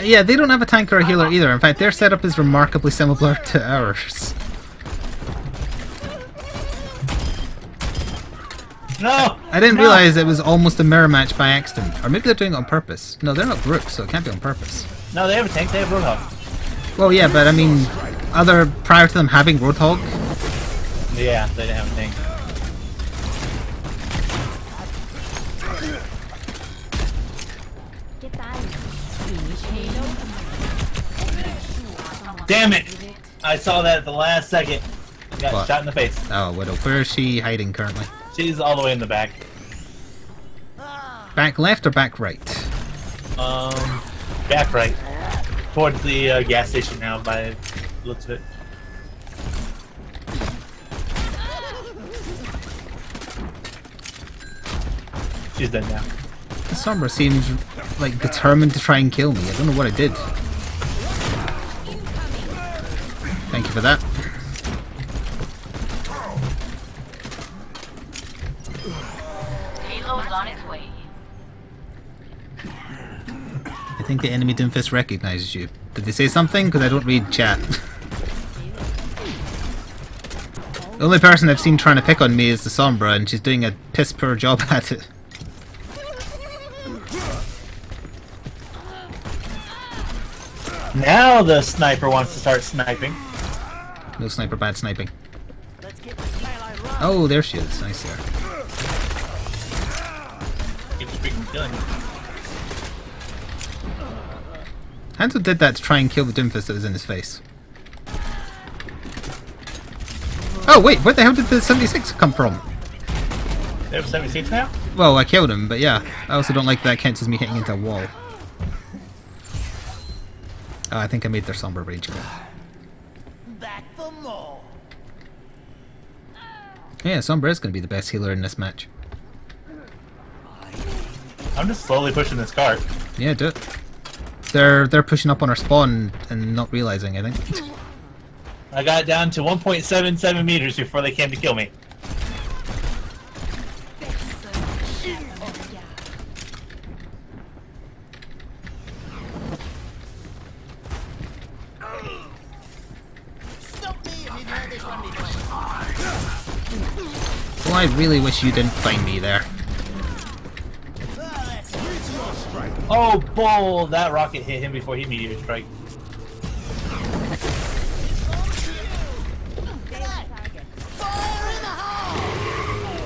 Yeah, they don't have a tank or a healer either. In fact, their setup is remarkably similar to ours. No! I didn't No! realise it was almost a mirror match by accident. Or maybe they're doing it on purpose. No, they're not Brooks, so it can't be on purpose. No, they have a tank, they have Roadhog. Well, yeah, but I mean, prior to them having Roadhog, Yeah, they didn't have a tank. Damn it! I saw that at the last second. Got What? shot in the face. oh, Widow, where is she hiding currently? She's all the way in the back. Back left or back right? Back right. Towards the gas station now by the looks of it. She's dead now. The Sombra seems like determined to try and kill me. I don't know what I did. Thank you for that. Payload's on its way. I think the enemy Doomfist recognizes you. Did they say something? Because I don't read chat. The only person I've seen trying to pick on me is the Sombra, and she's doing a piss poor job at it. Now the sniper wants to start sniping. No sniper, bad sniping. Oh, there she is. I see her. Keeps freaking killing me. Hanzo did that to try and kill the Doomfist that was in his face. Oh wait, where the hell did the 76 come from? They have 76 now? Well, I killed him, but yeah. I also don't like that counts as me hitting into a wall. Oh, I think I made their Sombra rage go. Back for more. Yeah, Sombra is going to be the best healer in this match. I'm just slowly pushing this cart. Yeah, do it. They're pushing up on our spawn and not realizing, I think. I got down to 1.77 meters before they came to kill me. Well, I really wish you didn't find me there. Oh, bull! That rocket hit him before he meteor strike.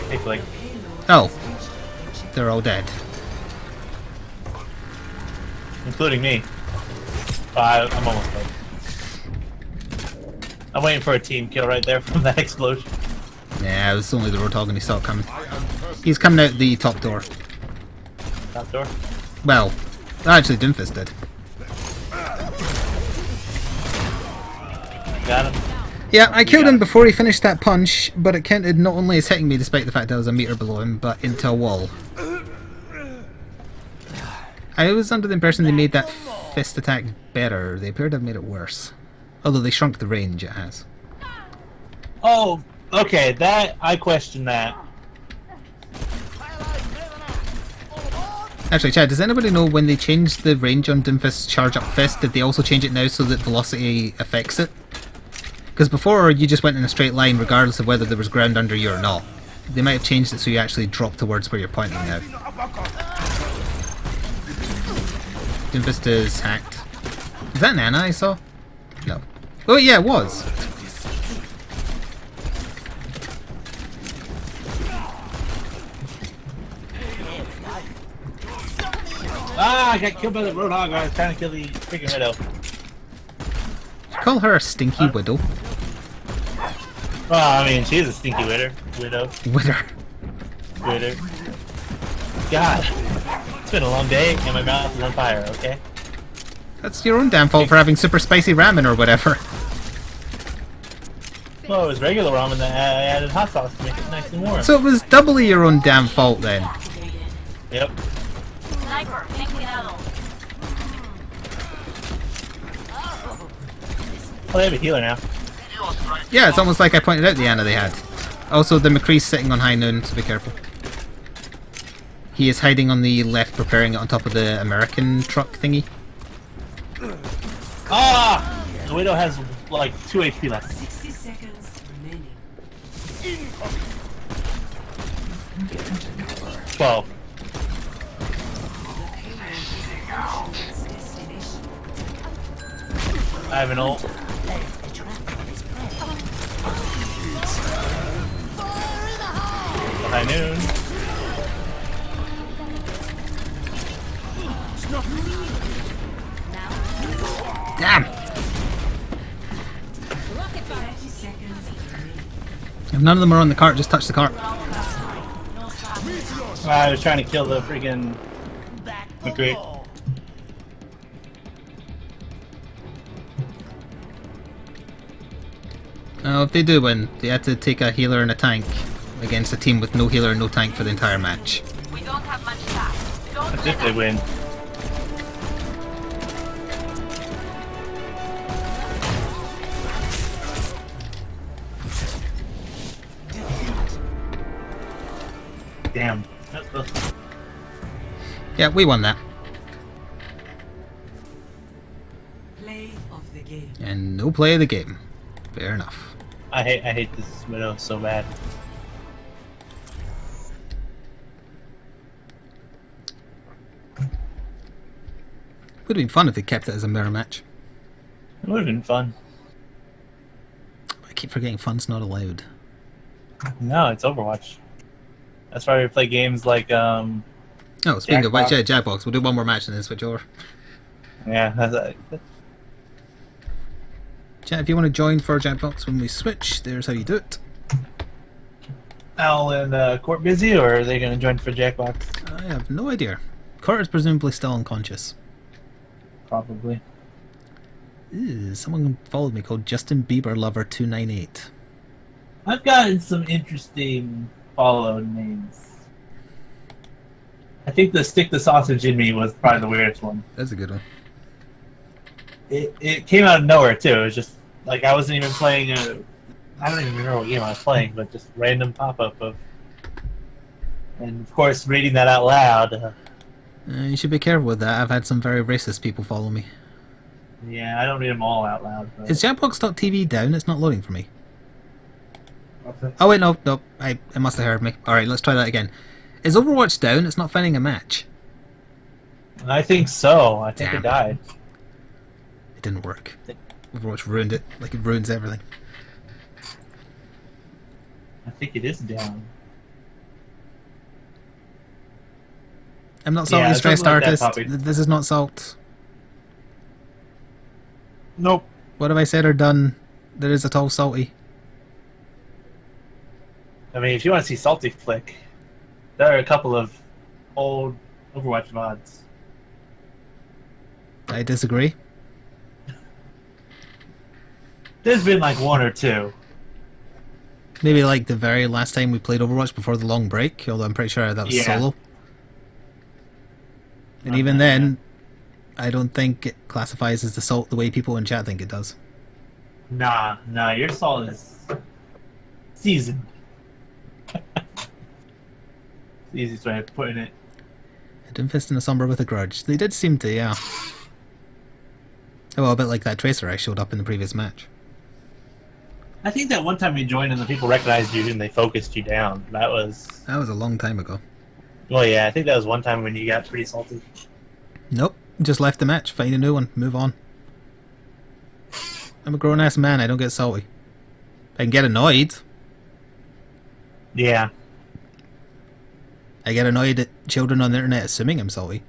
Hey, Flik. Oh. They're all dead. Including me. I'm almost dead. I'm waiting for a team kill right there from that explosion. Yeah, it was only the Roadhog and he saw it coming. He's coming out the top door. Top door? Well, actually Doomfist did. Got him. Yeah, I killed him before he finished that punch, but it counted not only as hitting me despite the fact I was a meter below him, but into a wall. I was under the impression they made that fist attack better. They appeared to have made it worse. Although they shrunk the range it has. Oh, okay, that, I question that. Actually, Chad, does anybody know when they changed the range on Doomfist's charge up fist, did they also change it now so that velocity affects it? Because before you just went in a straight line regardless of whether there was ground under you or not. They might have changed it so you actually drop towards where you're pointing now. Doomfist is hacked. Is that an Ana I saw? No. Oh yeah, it was! Ah, I got killed by the Roadhog. I was trying to kill the freaking widow. Call her a stinky widow. Well, I mean, she's a stinky widow. Widow. Widow. God, it's been a long day and my mouth is on fire, okay? That's your own damn fault for having super spicy ramen or whatever. Well, it was regular ramen that I added hot sauce to make it nice and warm. So it was doubly your own damn fault then. Yep. Sniper, take me out. Oh, they have a healer now. Yeah, it's almost like I pointed out the Ana they had. Also, the McCree's sitting on high noon, so be careful. He is hiding on the left, preparing it on top of the American truck thingy. Ah! The widow has like 2 HP left. 60 seconds remaining. 12. I have an ult. High noon. Damn! 30 seconds remaining. If none of them are on the cart, just touch the cart. I was trying to kill the freaking McCree. If they do win, they had to take a healer and a tank against a team with no healer and no tank for the entire match. We don't have much time. Don't That's if they win. Damn. That's close. Yeah, we won that. Play of the game. And no play of the game. Fair enough. I hate this widow so bad. Would have been fun if they kept it as a mirror match. It would have been fun. I keep forgetting fun's not allowed. No, it's Overwatch. That's why we play games like Oh, speaking of which, Jackbox. yeah, Jackbox. We'll do one more match and then switch over. yeah. Chat, if you want to join for Jackbox when we switch, there's how you do it. Al and Court busy, or are they going to join for Jackbox? I have no idea. Kurt is presumably still unconscious. Probably. Ew, someone followed me called Justin Bieber Lover 298. I've gotten some interesting follow names. I think the stick the sausage in me was probably the weirdest one. That's a good one. It came out of nowhere too. It was just Like I wasn't even playing a. I don't even remember what game I was playing, but just random pop-up of. And of course, reading that out loud. You should be careful with that. I've had some very racist people follow me. Yeah, I don't read them all out loud. But... Is Jackbox.tv down? It's not loading for me. Oh wait, no. It must have heard me. Alright, let's try that again. Is Overwatch down? It's not finding a match. I think so. I think Damn. it died. It didn't work. Overwatch ruined it, like it ruins everything. I think it is down. I'm not salty, Yeah, stressed something like that, artist. Poppy. This is not salt. Nope. What have I said or done that is at all salty? I mean, if you want to see Salty Flik, there are a couple of old Overwatch mods. I disagree. There's been like one or two. Maybe like the very last time we played Overwatch before the long break, although I'm pretty sure that was Yeah. solo. And even then, I don't think it classifies as the salt the way people in chat think it does. Nah, your salt is seasoned. The easiest way of putting it. A Doomfist and a Somber with a grudge. They did seem to, yeah. Oh, well, a bit like that Tracer I showed up in the previous match. I think that one time you joined and the people recognized you and they focused you down. That was That was a long time ago. well, yeah. I think that was one time when you got pretty salty. Nope. Just left the match. Find a new one. Move on. I'm a grown-ass man. I don't get salty. I can get annoyed. Yeah. I get annoyed at children on the internet assuming I'm salty.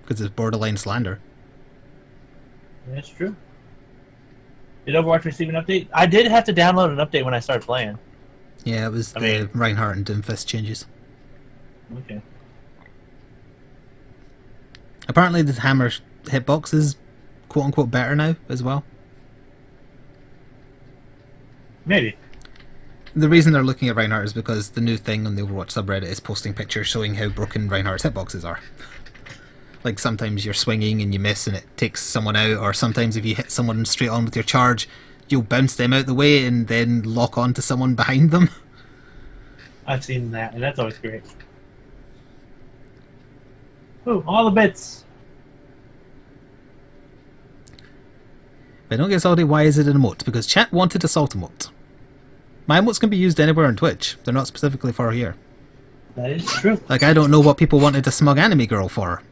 Because it's borderline slander. That's true. Did Overwatch receive an update? I did have to download an update when I started playing. Yeah, it was I the mean- Reinhardt and Doomfist changes. Okay. Apparently the hammer hitbox is quote-unquote better now as well. Maybe. The reason they're looking at Reinhardt is because the new thing on the Overwatch subreddit is posting pictures showing how broken Reinhardt's hitboxes are. Like sometimes you're swinging and you miss and it takes someone out, or sometimes if you hit someone straight on with your charge, you'll bounce them out the way and then lock onto someone behind them. I've seen that, and that's always great. Ooh, all the bits. If I don't get salty, why is it an emote? Because chat wanted a salt emote. My emotes can be used anywhere on Twitch. They're not specifically for here. That is true. Like, I don't know what people wanted a smug anime girl for.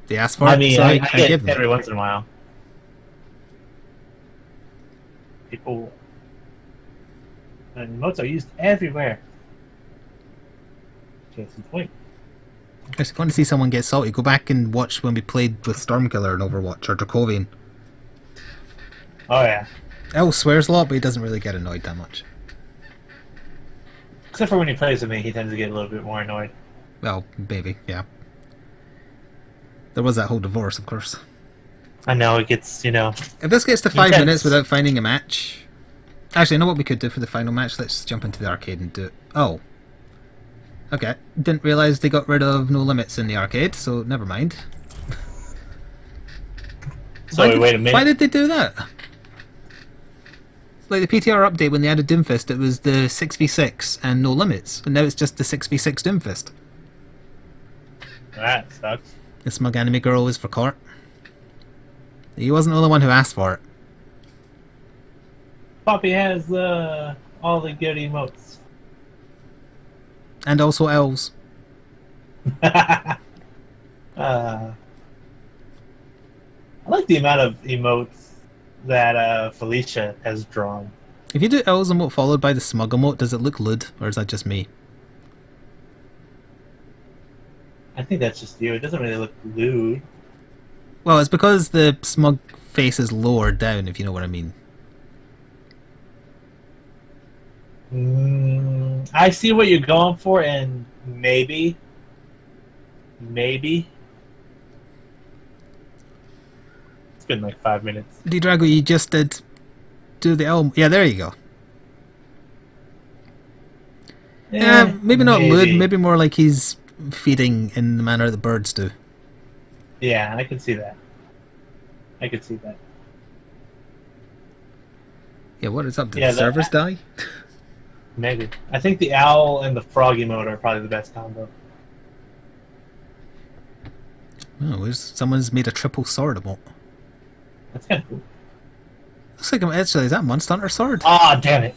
They asked for I it, mean, so I I get give it them. every once in a while. People... And emotes are used everywhere. Case in point. If you want to see someone get salty, go back and watch when we played with Stormkiller in Overwatch, or Dracovian. Oh, yeah. El swears a lot, but he doesn't really get annoyed that much. Except for when he plays with me, he tends to get a little bit more annoyed. Well, maybe, yeah. There was that whole divorce, of course. I know, it gets, you know... If this gets to 5 Intense. minutes without finding a match... Actually, you know what we could do for the final match? Let's jump into the arcade and do it. Oh. Okay. Didn't realise they got rid of No Limits in the arcade, so never mind. So, wait a minute. Why did they do that? Like the PTR update when they added Doomfist, it was the 6v6 and No Limits, and now it's just the 6v6 Doomfist. That sucks. The smug anime girl is for court. He wasn't the only one who asked for it. Poppy has all the good emotes. And also elves. I like the amount of emotes that Felicia has drawn. If you do elves emote followed by the smug emote, does it look lewd, or is that just me? I think that's just you. It doesn't really look lewd. Well, it's because the smug face is lower down, if you know what I mean. I see what you're going for, and maybe. It's been like 5 minutes. D-Drago, you just did do the elm. Yeah, there you go. Yeah, maybe not lewd, maybe more like he's feeding in the manner that birds do. Yeah, I can see that. I could see that. Yeah, what is up? Did Yeah, the servers die? Maybe. I think the owl and the frog emote are probably the best combo. Oh, someone's made a triple sword emote. That's kind of cool. Looks like actually is that a Monster Hunter sword? Ah, damn it!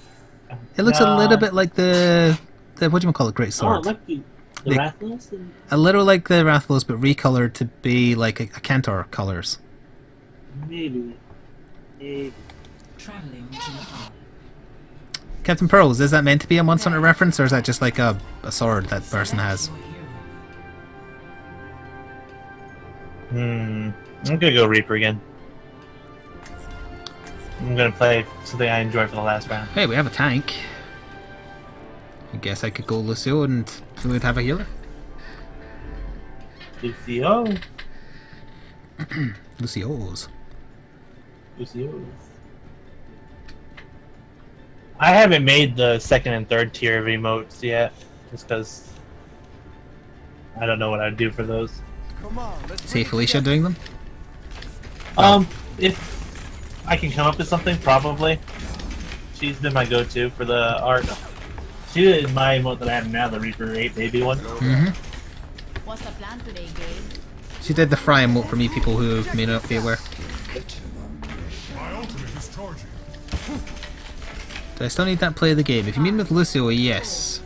It looks a little bit like the what do you call it? Great sword. like the Like- Rathalos? A little like the Rathalos, but recolored to be like a Cantor colors. Maybe. Traveling to Nepal. Captain Pearls, is that meant to be a Monster Hunter reference, or is that just like a sword that person has? Your hero. I'm gonna go Reaper again. I'm gonna play something I enjoy for the last round. Hey, we have a tank. I guess I could go Lucio and we'd have a healer. Lucio. Lucio's. Lucio. I haven't made the second and third tier of emotes yet, just because I don't know what I'd do for those. Come on, let's See Felicia doing them? If I can come up with something, probably. She's been my go-to for the art. She did my emote that I have now, the Reaper 8 baby one. What's the plan today, Gabe? She did the fry emote for me, people who may not be aware. My ultimate is charging. Do I still need that play of the game? If you mean with Lucio, yes.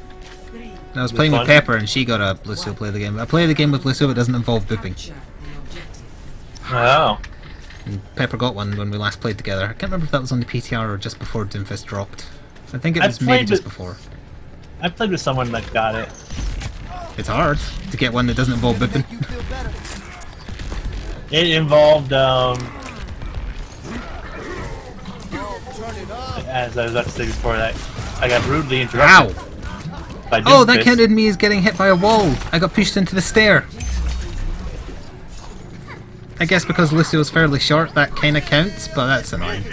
I was playing Which with one? Pepper and she got a Lucio play of the game. I play the game with Lucio, it doesn't involve booping. Capture the objective. Oh. And Pepper got one when we last played together. I can't remember if that was on the PTR or just before Doomfist dropped. I think it I was maybe played just with- before. I played with someone that got it. It's hard to get one that doesn't involve booping. It involved, as I was about to say before that, I got rudely interrupted. Ow! By Oh, that Doomfist. counted me as getting hit by a wall. I got pushed into the stair. I guess because Lucio's fairly short, that kind of counts, but that's annoying.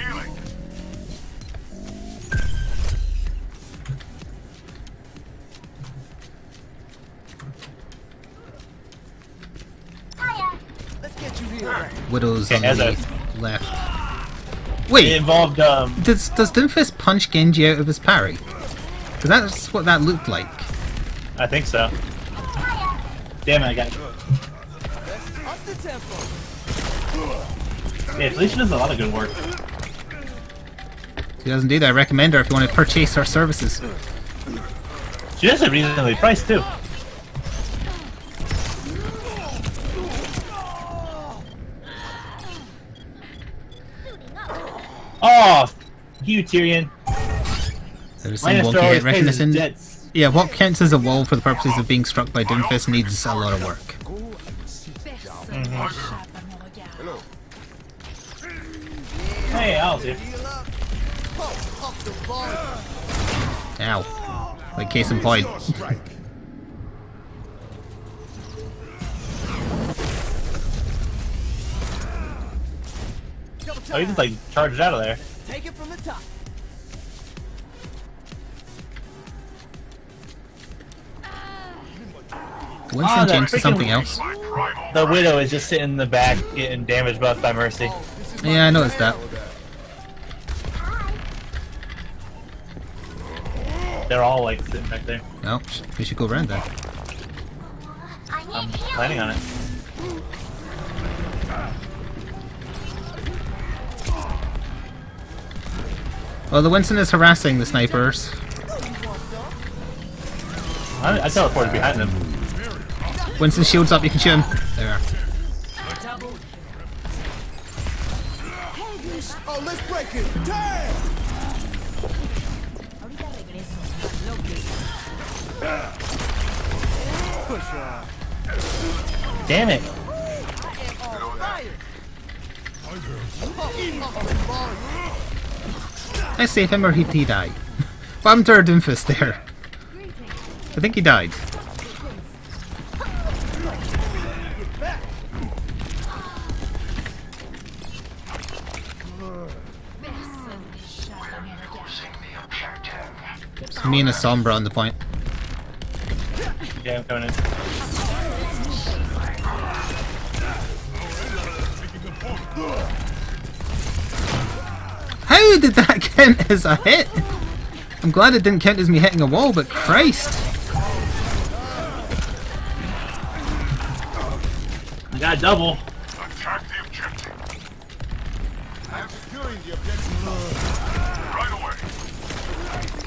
Widow's Okay, on as the a- left. It Wait, involved, does Doomfist punch Genji out of his parry? Because that's what that looked like. I think so. Damn it, I got it. Yeah, Felicia does a lot of good work. She does indeed. I recommend her if you want to purchase her services. She does it reasonably priced, too. Oh, you Tyrion. There's some Lannister wonky hit always pays his recognition. debts. Yeah, what counts as a wall for the purposes of being struck by Doomfist needs a lot of work. Hey, Al's here. Ow. Like case in point. Oh, you just like charged out of there. Take it from the top. Winston that changed to freaking- something else. The Widow is just sitting in the back getting damage buffed by Mercy. Yeah, I noticed that. They're all like sitting back there. No, we should go around that. I'm planning on it. Well, the Winston is harassing the snipers. I teleported behind them. Winston shields up, you can shoot him. There. Oh, let's break it. Damn! Damn it! I save him or he died. What happened to our Doomfist there? I think he died. So me and a Sombra on the point. Yeah, I'm coming in. How did that count as a hit. I'm glad it didn't count as me hitting a wall, but Christ. I got a double. Attack the objective. I'm securing the objective. Right away.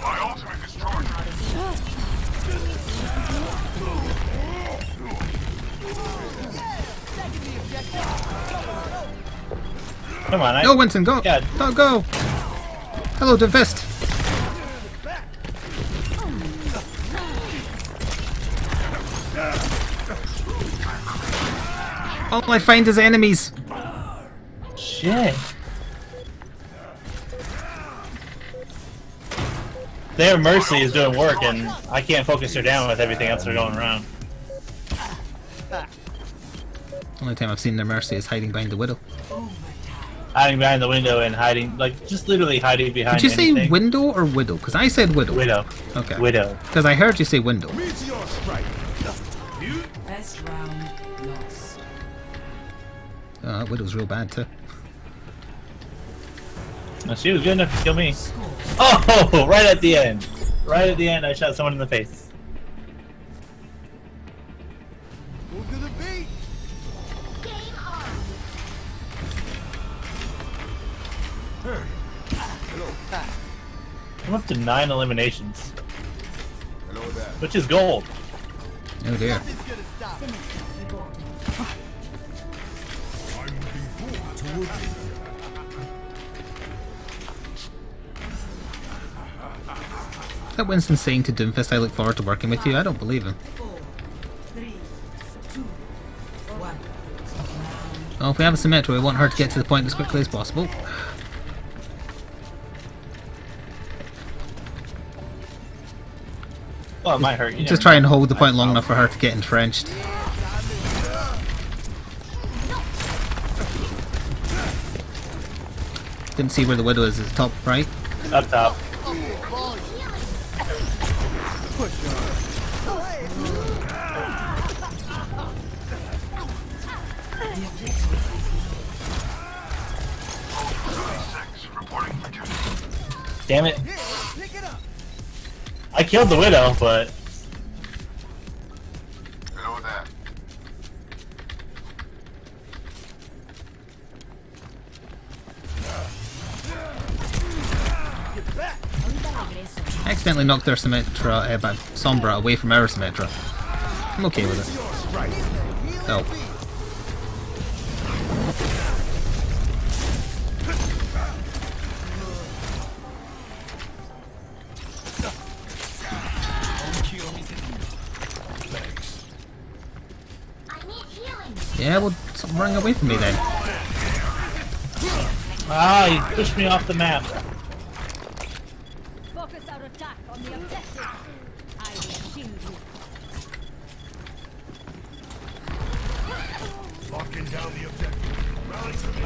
My ultimate is charged. Come on, No, Winston, go! Yeah. Don't go! Hello, Doomfist! All I find is enemies! Shit. Their Mercy is doing work, and I can't focus her down with everything else that's going around. Only time I've seen their Mercy is hiding behind the Widow. Hiding behind the window and hiding, like, just literally hiding behind Did you say anything. window or widow? Because I said widow. Widow. Okay. Widow. Because I heard you say window. Meteor strike. Best round lost. Oh, widow's real bad too. No, she was good enough to kill me. Oh, right at the end. Right at the end, I shot someone in the face. Move to the beat. I'm up to 9 eliminations, Hello there. which is gold. Oh dear. Nothing's gonna stop. That Winston saying to Doomfist, I look forward to working with you. I don't believe him. 4, 3, 2, 1. Well, if we have a Symmetra, we want her to get to the point as quickly as possible. Well, it might hurt you. Just try and hold the point long enough for her to get entrenched. Didn't see where the Widow is at the top right. Up top. Reporting for duty. Damn it. Pick it up. I killed the Widow, but Hello there. I accidentally knocked their Symmetra, but Sombra away from our Symmetra. I'm okay with it. Oh. Yeah, well, stop running away from me then. ah, he pushed me off the map. Focus our attack on the objective. I will shield you. Locking down the objective. Rally to me.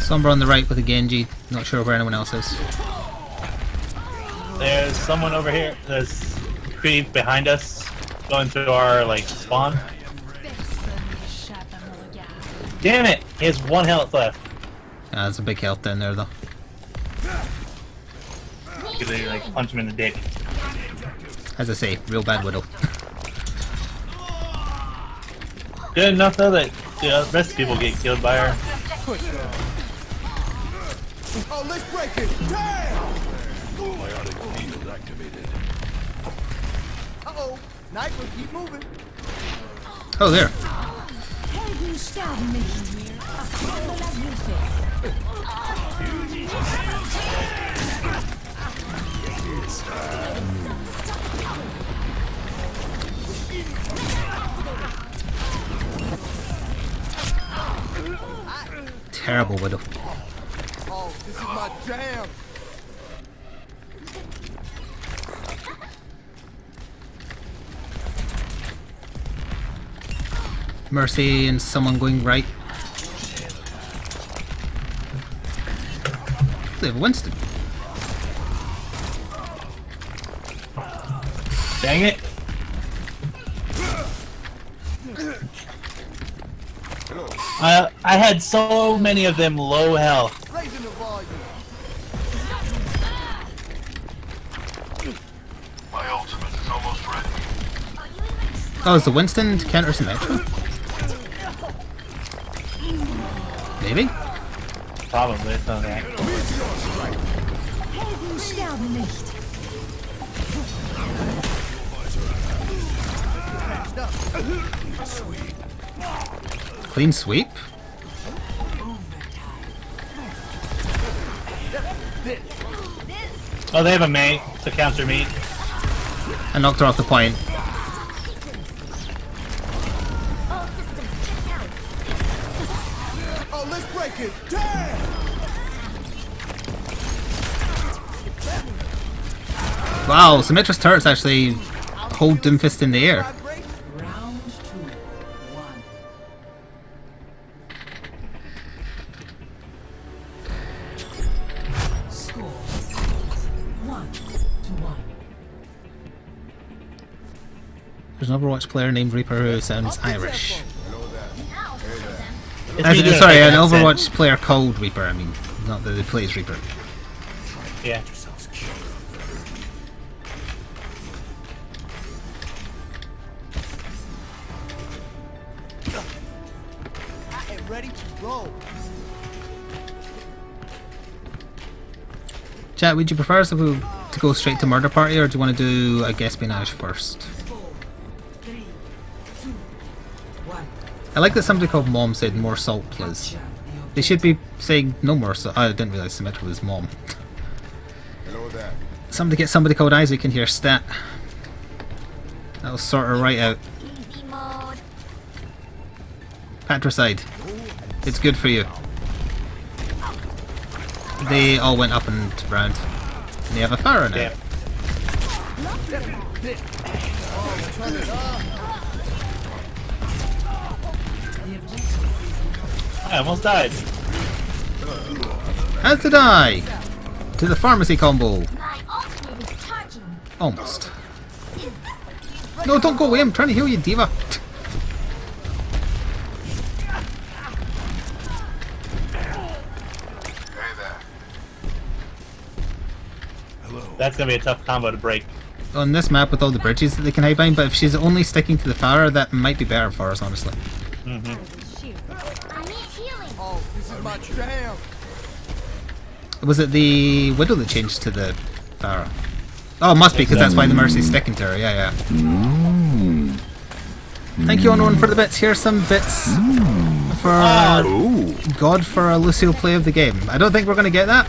Sombra on the right with a Genji. Not sure where anyone else is. There's someone over here. There's creep behind us, going through our like spawn. Damn it! He has 1 health left. There's a big health down there though. Could they like punch him in the dick? As I say, real bad Widow. Good enough though that the rest of people get killed by her. Oh, let's break it. Damn. Uh-oh. Sniper, keep moving. Oh, there. Helden sterben nicht. Aktive la Hilfe. Terrible Widow. Oh, this is my jam. Mercy and someone going right. They have Winston. Dang it! I had so many of them low health. Raising the volume. My ultimate is almost ready. Oh, is the Winston counter Symmetra? Maybe? Probably, it's not that. Helden sterben nicht. Clean sweep? Oh, they have a mate to counter me. I knocked her off the point. Oh, let's break it. Damn! Wow, Symmetra's turrets actually hold Doomfist in the air. Round 2. 1. Score 1-1. There's an Overwatch player named Reaper who sounds Irish. It's me doing a Sorry, fake an accent. Overwatch player called Reaper, I mean. Not that he plays Reaper. Yeah. I am ready to roll. Chat, would you prefer us to go straight to Murder Party, or do you want to do a espionage first? 4, 3, 2, 1. I like that somebody called Mom said more salt, please. They should be saying no more salt. I didn't realise Symmetra was Mom. Hello there. Somebody get somebody called Isaac in here, stat. That'll sort her right out. Easy mode. Patricide. It's good for you. They all went up and round. And they have a Pharaoh now. Yeah. I almost died. How to die? To the pharmacy combo. My ultimate is charging. Almost. No, don't go away. I'm trying to heal you, Diva. Hey there. That's gonna be a tough combo to break. On this map with all the bridges that they can hide behind, but if she's only sticking to the Pharaoh, that might be better for us, honestly. I need healing. Oh, this is my jam. Was it the Widow that changed to the Pharaoh? Oh, it must be, because that's why the Mercy's sticking to her. Yeah, yeah. Thank you, Unknown, for the bits. Here's some bits for God for a Lucio play of the game. I don't think we're going to get that.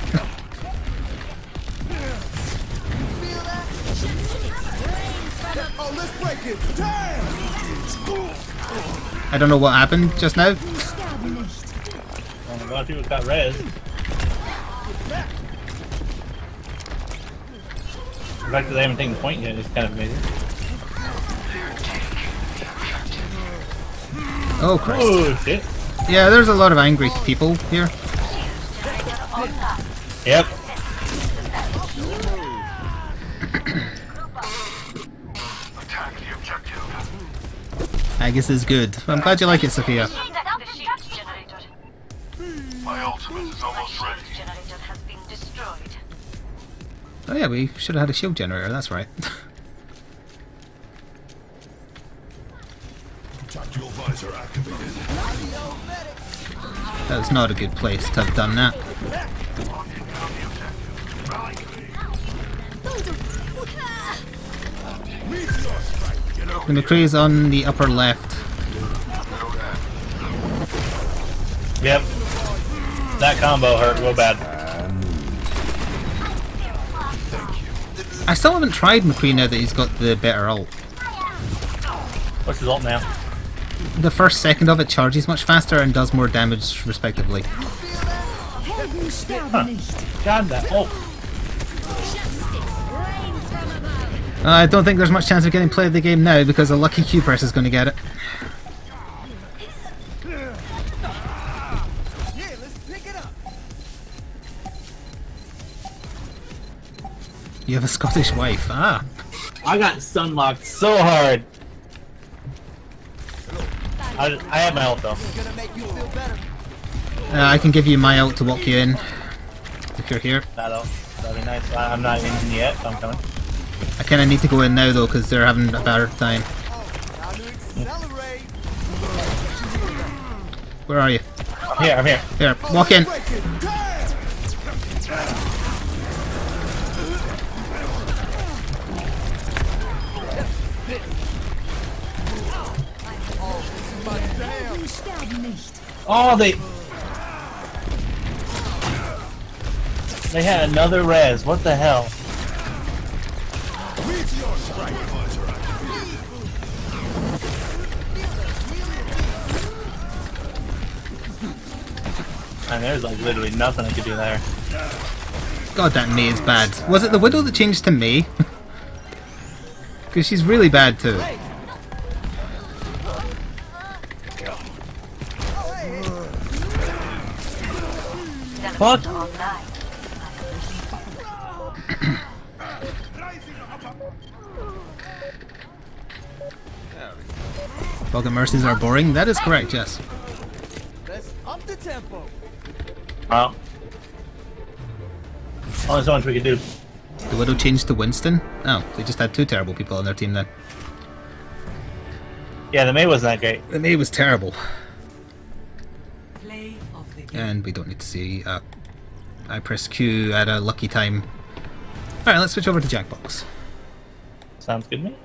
Oh, let's break it. Damn! I don't know what happened just now. Sterben nicht. Oh my god, people got res. The fact that they haven't taken the point yet is kind of amazing. Oh, Christ. Oh shit. Yeah, there's a lot of angry people here. Yep. Attack the objective. Agus is good. I'm glad you like it, Sophia. My ultimate is almost ready. Oh yeah, we should have had a shield generator, that's right. Tactical visor activated. That was not a good place to have done that. The McCree's on the upper left. Yep. That combo hurt real bad. I still haven't tried McCree now that he's got the better ult. What's his ult now? The first second of it charges much faster and does more damage respectively. Helden sterben nicht. God, that ult. I don't think there's much chance of getting play of the game now because a lucky Q press is going to get it. Yeah, let's pick it up. You have a Scottish wife, ah. I got sunlocked so hard. I have my ult though. Gonna make you feel better. I can give you my ult to walk you in if you're here. That'd be nice. I'm not in yet, so I'm coming. I kind of need to go in now though because they're having a bad time. Time to accelerate. Where are you? I'm here. Here, walk in. Break it. Damn. Oh, they had another res. What the hell? And there's like literally nothing I could do there. God, that May is bad. Was it the Widow that changed to May? Because she's really bad too. Fuck! Bug and Mercies are boring. That is correct, yes. Let's up the tempo. Well, only so much we can do. The Widow changed to Winston? Oh, they just had two terrible people on their team then. Yeah, the May wasn't that great. The May was terrible. Play of the game. And we don't need to see. I pressed Q at a lucky time. Alright, let's switch over to Jackbox. Sounds good to me.